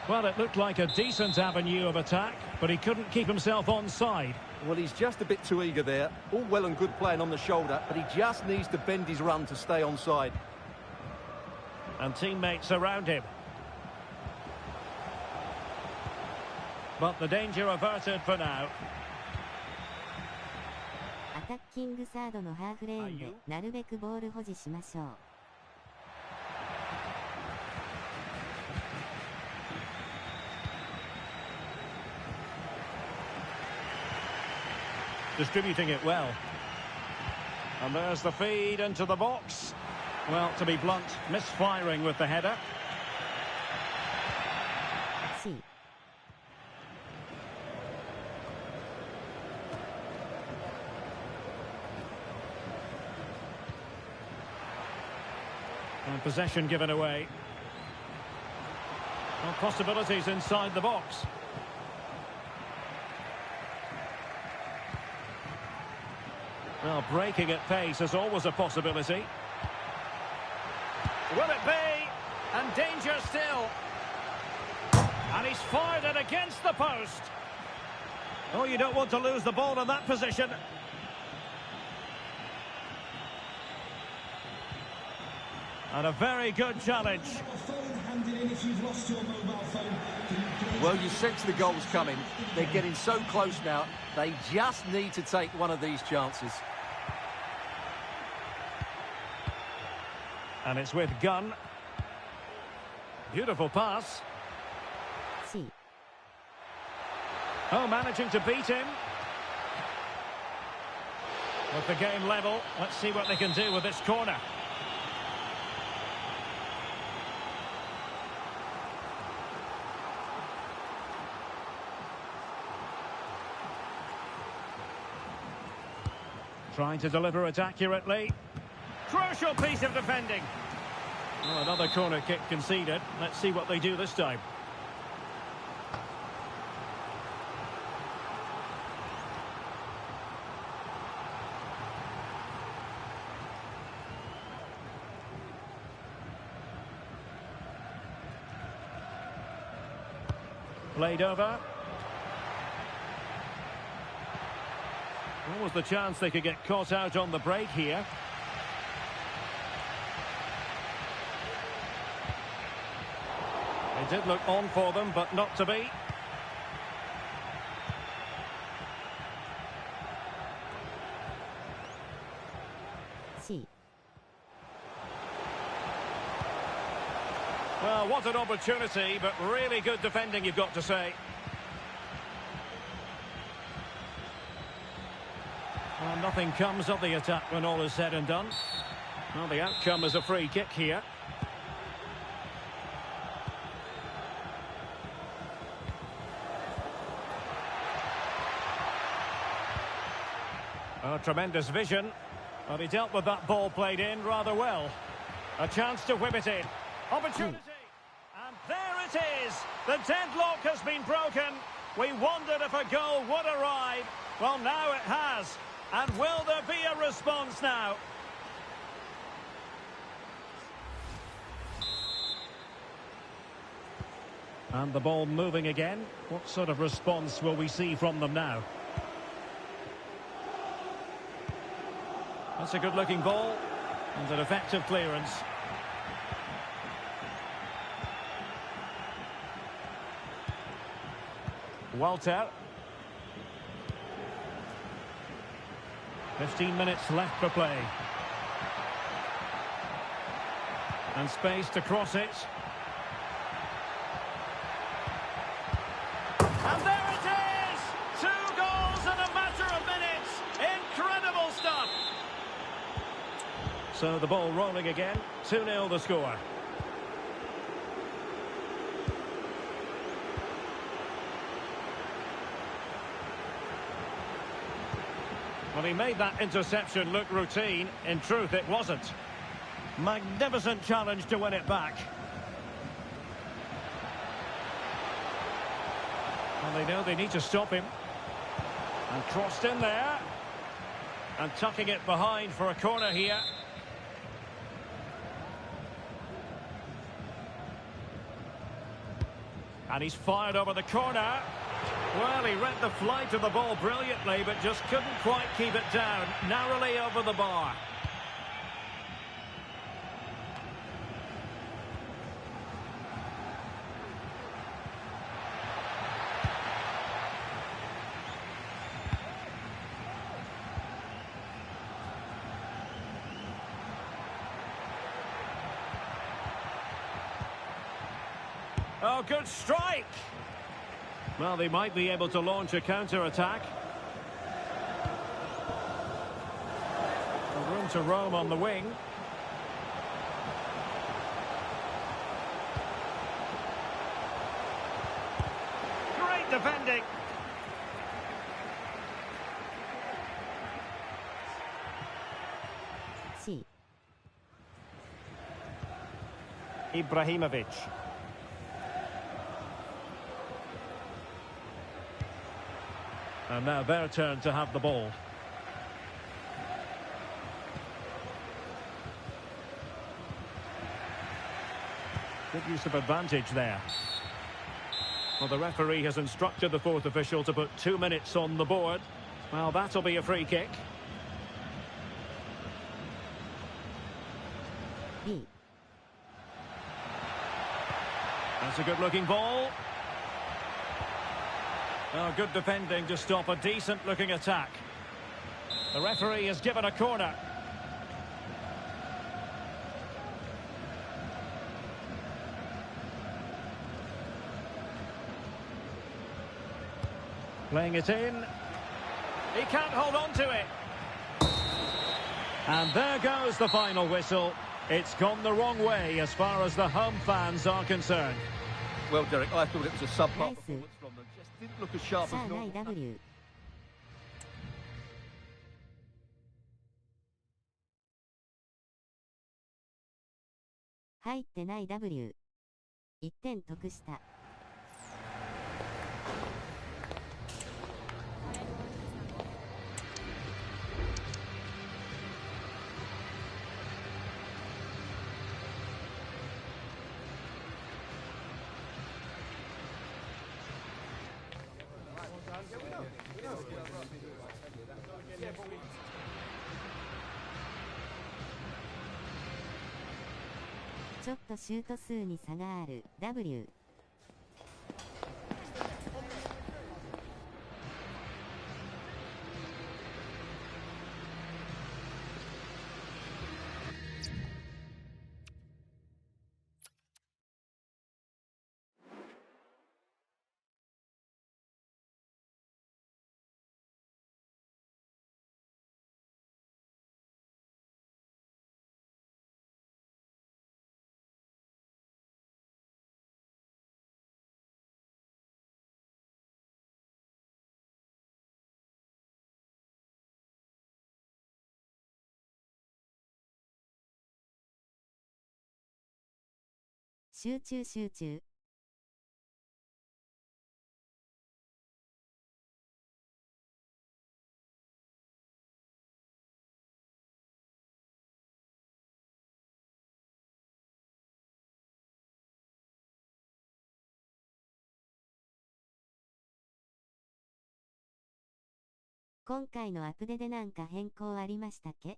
Well, it looked like a decent avenue of attack, but he couldn't keep himself onside. Well, he's just a bit too eager there. All well and good playing on the shoulder, but he just needs to bend his run to stay onside. And teammates around him. But the danger averted for now. アタッキングサードのハーフレーンでなるべくボール保持しましょう。Distributing it well. And there's the feed into the box. Well, to be blunt, misfiring with the header. C. And possession given away. Well, possibilities inside the box. Well, breaking at pace is always a possibility. Will it be? And danger still. And he's fired it against the post. Oh, you don't want to lose the ball in that position. And a very good challenge. A phone handed in if you've lost your mobile phone, Well, you sense the goals coming. They're getting so close now. They just need to take one of these chances. And it's with Gunn. Beautiful pass. C. Oh, managing to beat him. With the game level, let's see what they can do with this corner. Trying to deliver it accurately. Crucial piece of defending. Oh, another corner kick conceded. Let's see what they do this time. Played over. What was the chance they could get caught out on the break here? It did look on for them, but not to be. C. Well, what an opportunity, but really good defending, you've got to say. Well, nothing comes of the attack when all is said and done. Well, the outcome is a free kick here. Oh, tremendous vision. But he dealt with that ball played in rather well. A chance to whip it in. Opportunity. And there it is. The deadlock has been broken. We wondered if a goal would arrive. Well, now it has. And will there be a response now? And the ball moving again. What sort of response will we see from them now? That's a good-looking ball. And an effective clearance. Walter. 15 minutes left for play. And space to cross it. And there it is! 2 goals in a matter of minutes. Incredible stuff. So the ball rolling again. 2-0 the score. Well, he made that interception look routine. In truth, it wasn't. Magnificent challenge to win it back. Well, they know they need to stop him. And crossed in there. And tucking it behind for a corner here. And he's fired over the corner. Well, he read the flight of the ball brilliantly, but just couldn't quite keep it down. Narrowly over the bar. Oh, good strike! Well, they might be able to launch a counter-attack. Room to roam on the wing. Great defending. C. Ibrahimovic. And now their turn to have the ball. Good use of advantage there. Well, the referee has instructed the fourth official to put 2 minutes on the board. Well, that'll be a free kick. B. It's a good-looking ball. Oh, good defending to stop a decent-looking attack. The referee has given a corner. Playing it in. He can't hold on to it. And there goes the final whistle. It's gone the wrong way as far as the home fans are concerned. Well, Derek, I thought it was a subpar performance from them. Just didn't look as sharp さあ as ない normal. W。入ってない W。1点得した。ちょっとシュート数に差がある W。集中集中。今回のアップデでなんか変更ありましたっけ？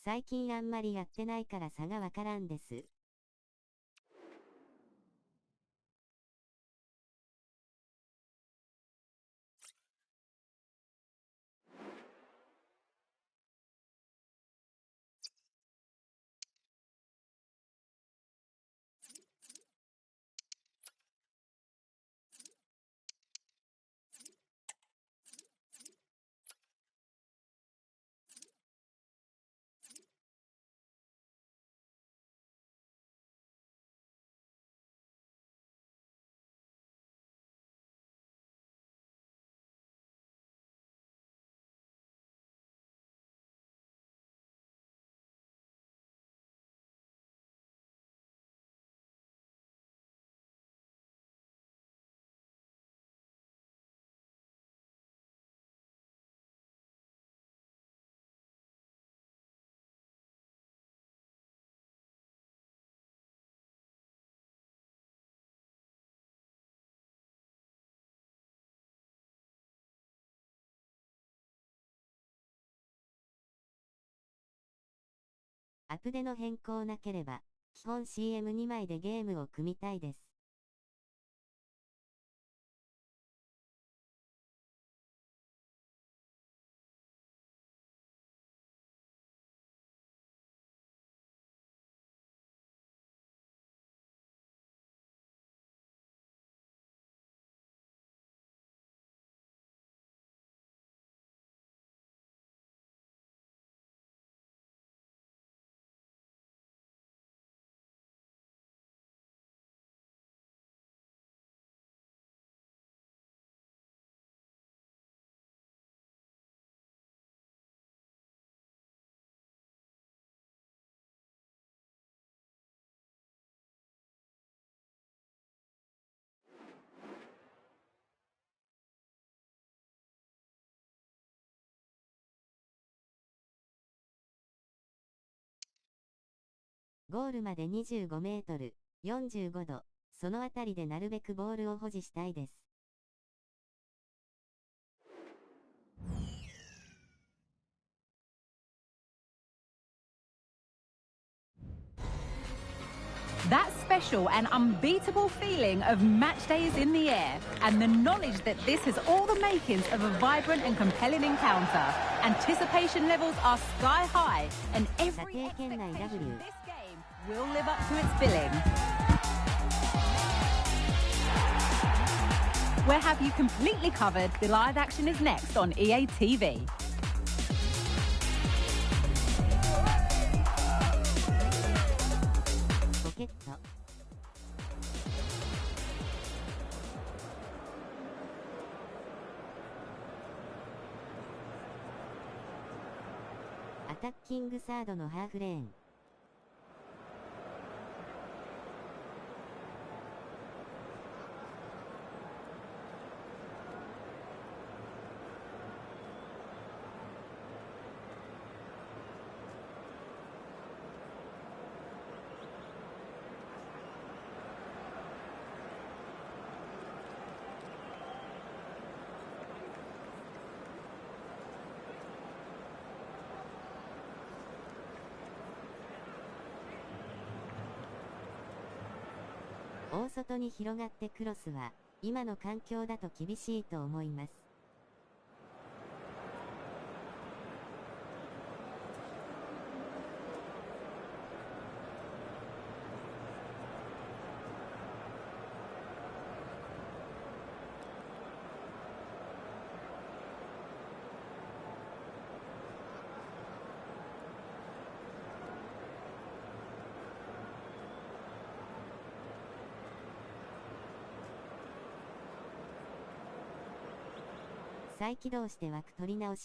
最近あんまりやってないから差がわからんです。アップデの変更なければ、基本 CM2 枚でゲームを組みたいです。ゴールまで25メートル、45度、そのあたりでなるべくボールを保持したいです。That special and unbeatable feeling of match day is in the air, and the knowledge that this has all the makings of a vibrant and compelling encounter. Anticipation levels are sky high, and every expectation of this game will live up to its billing. We'll have you completely covered. The live action is next on EA TV. ポケット。アタッキングサードのハーフレーン。大外に広がってクロスは、今の環境だと厳しいと思います。再起動して枠取り直し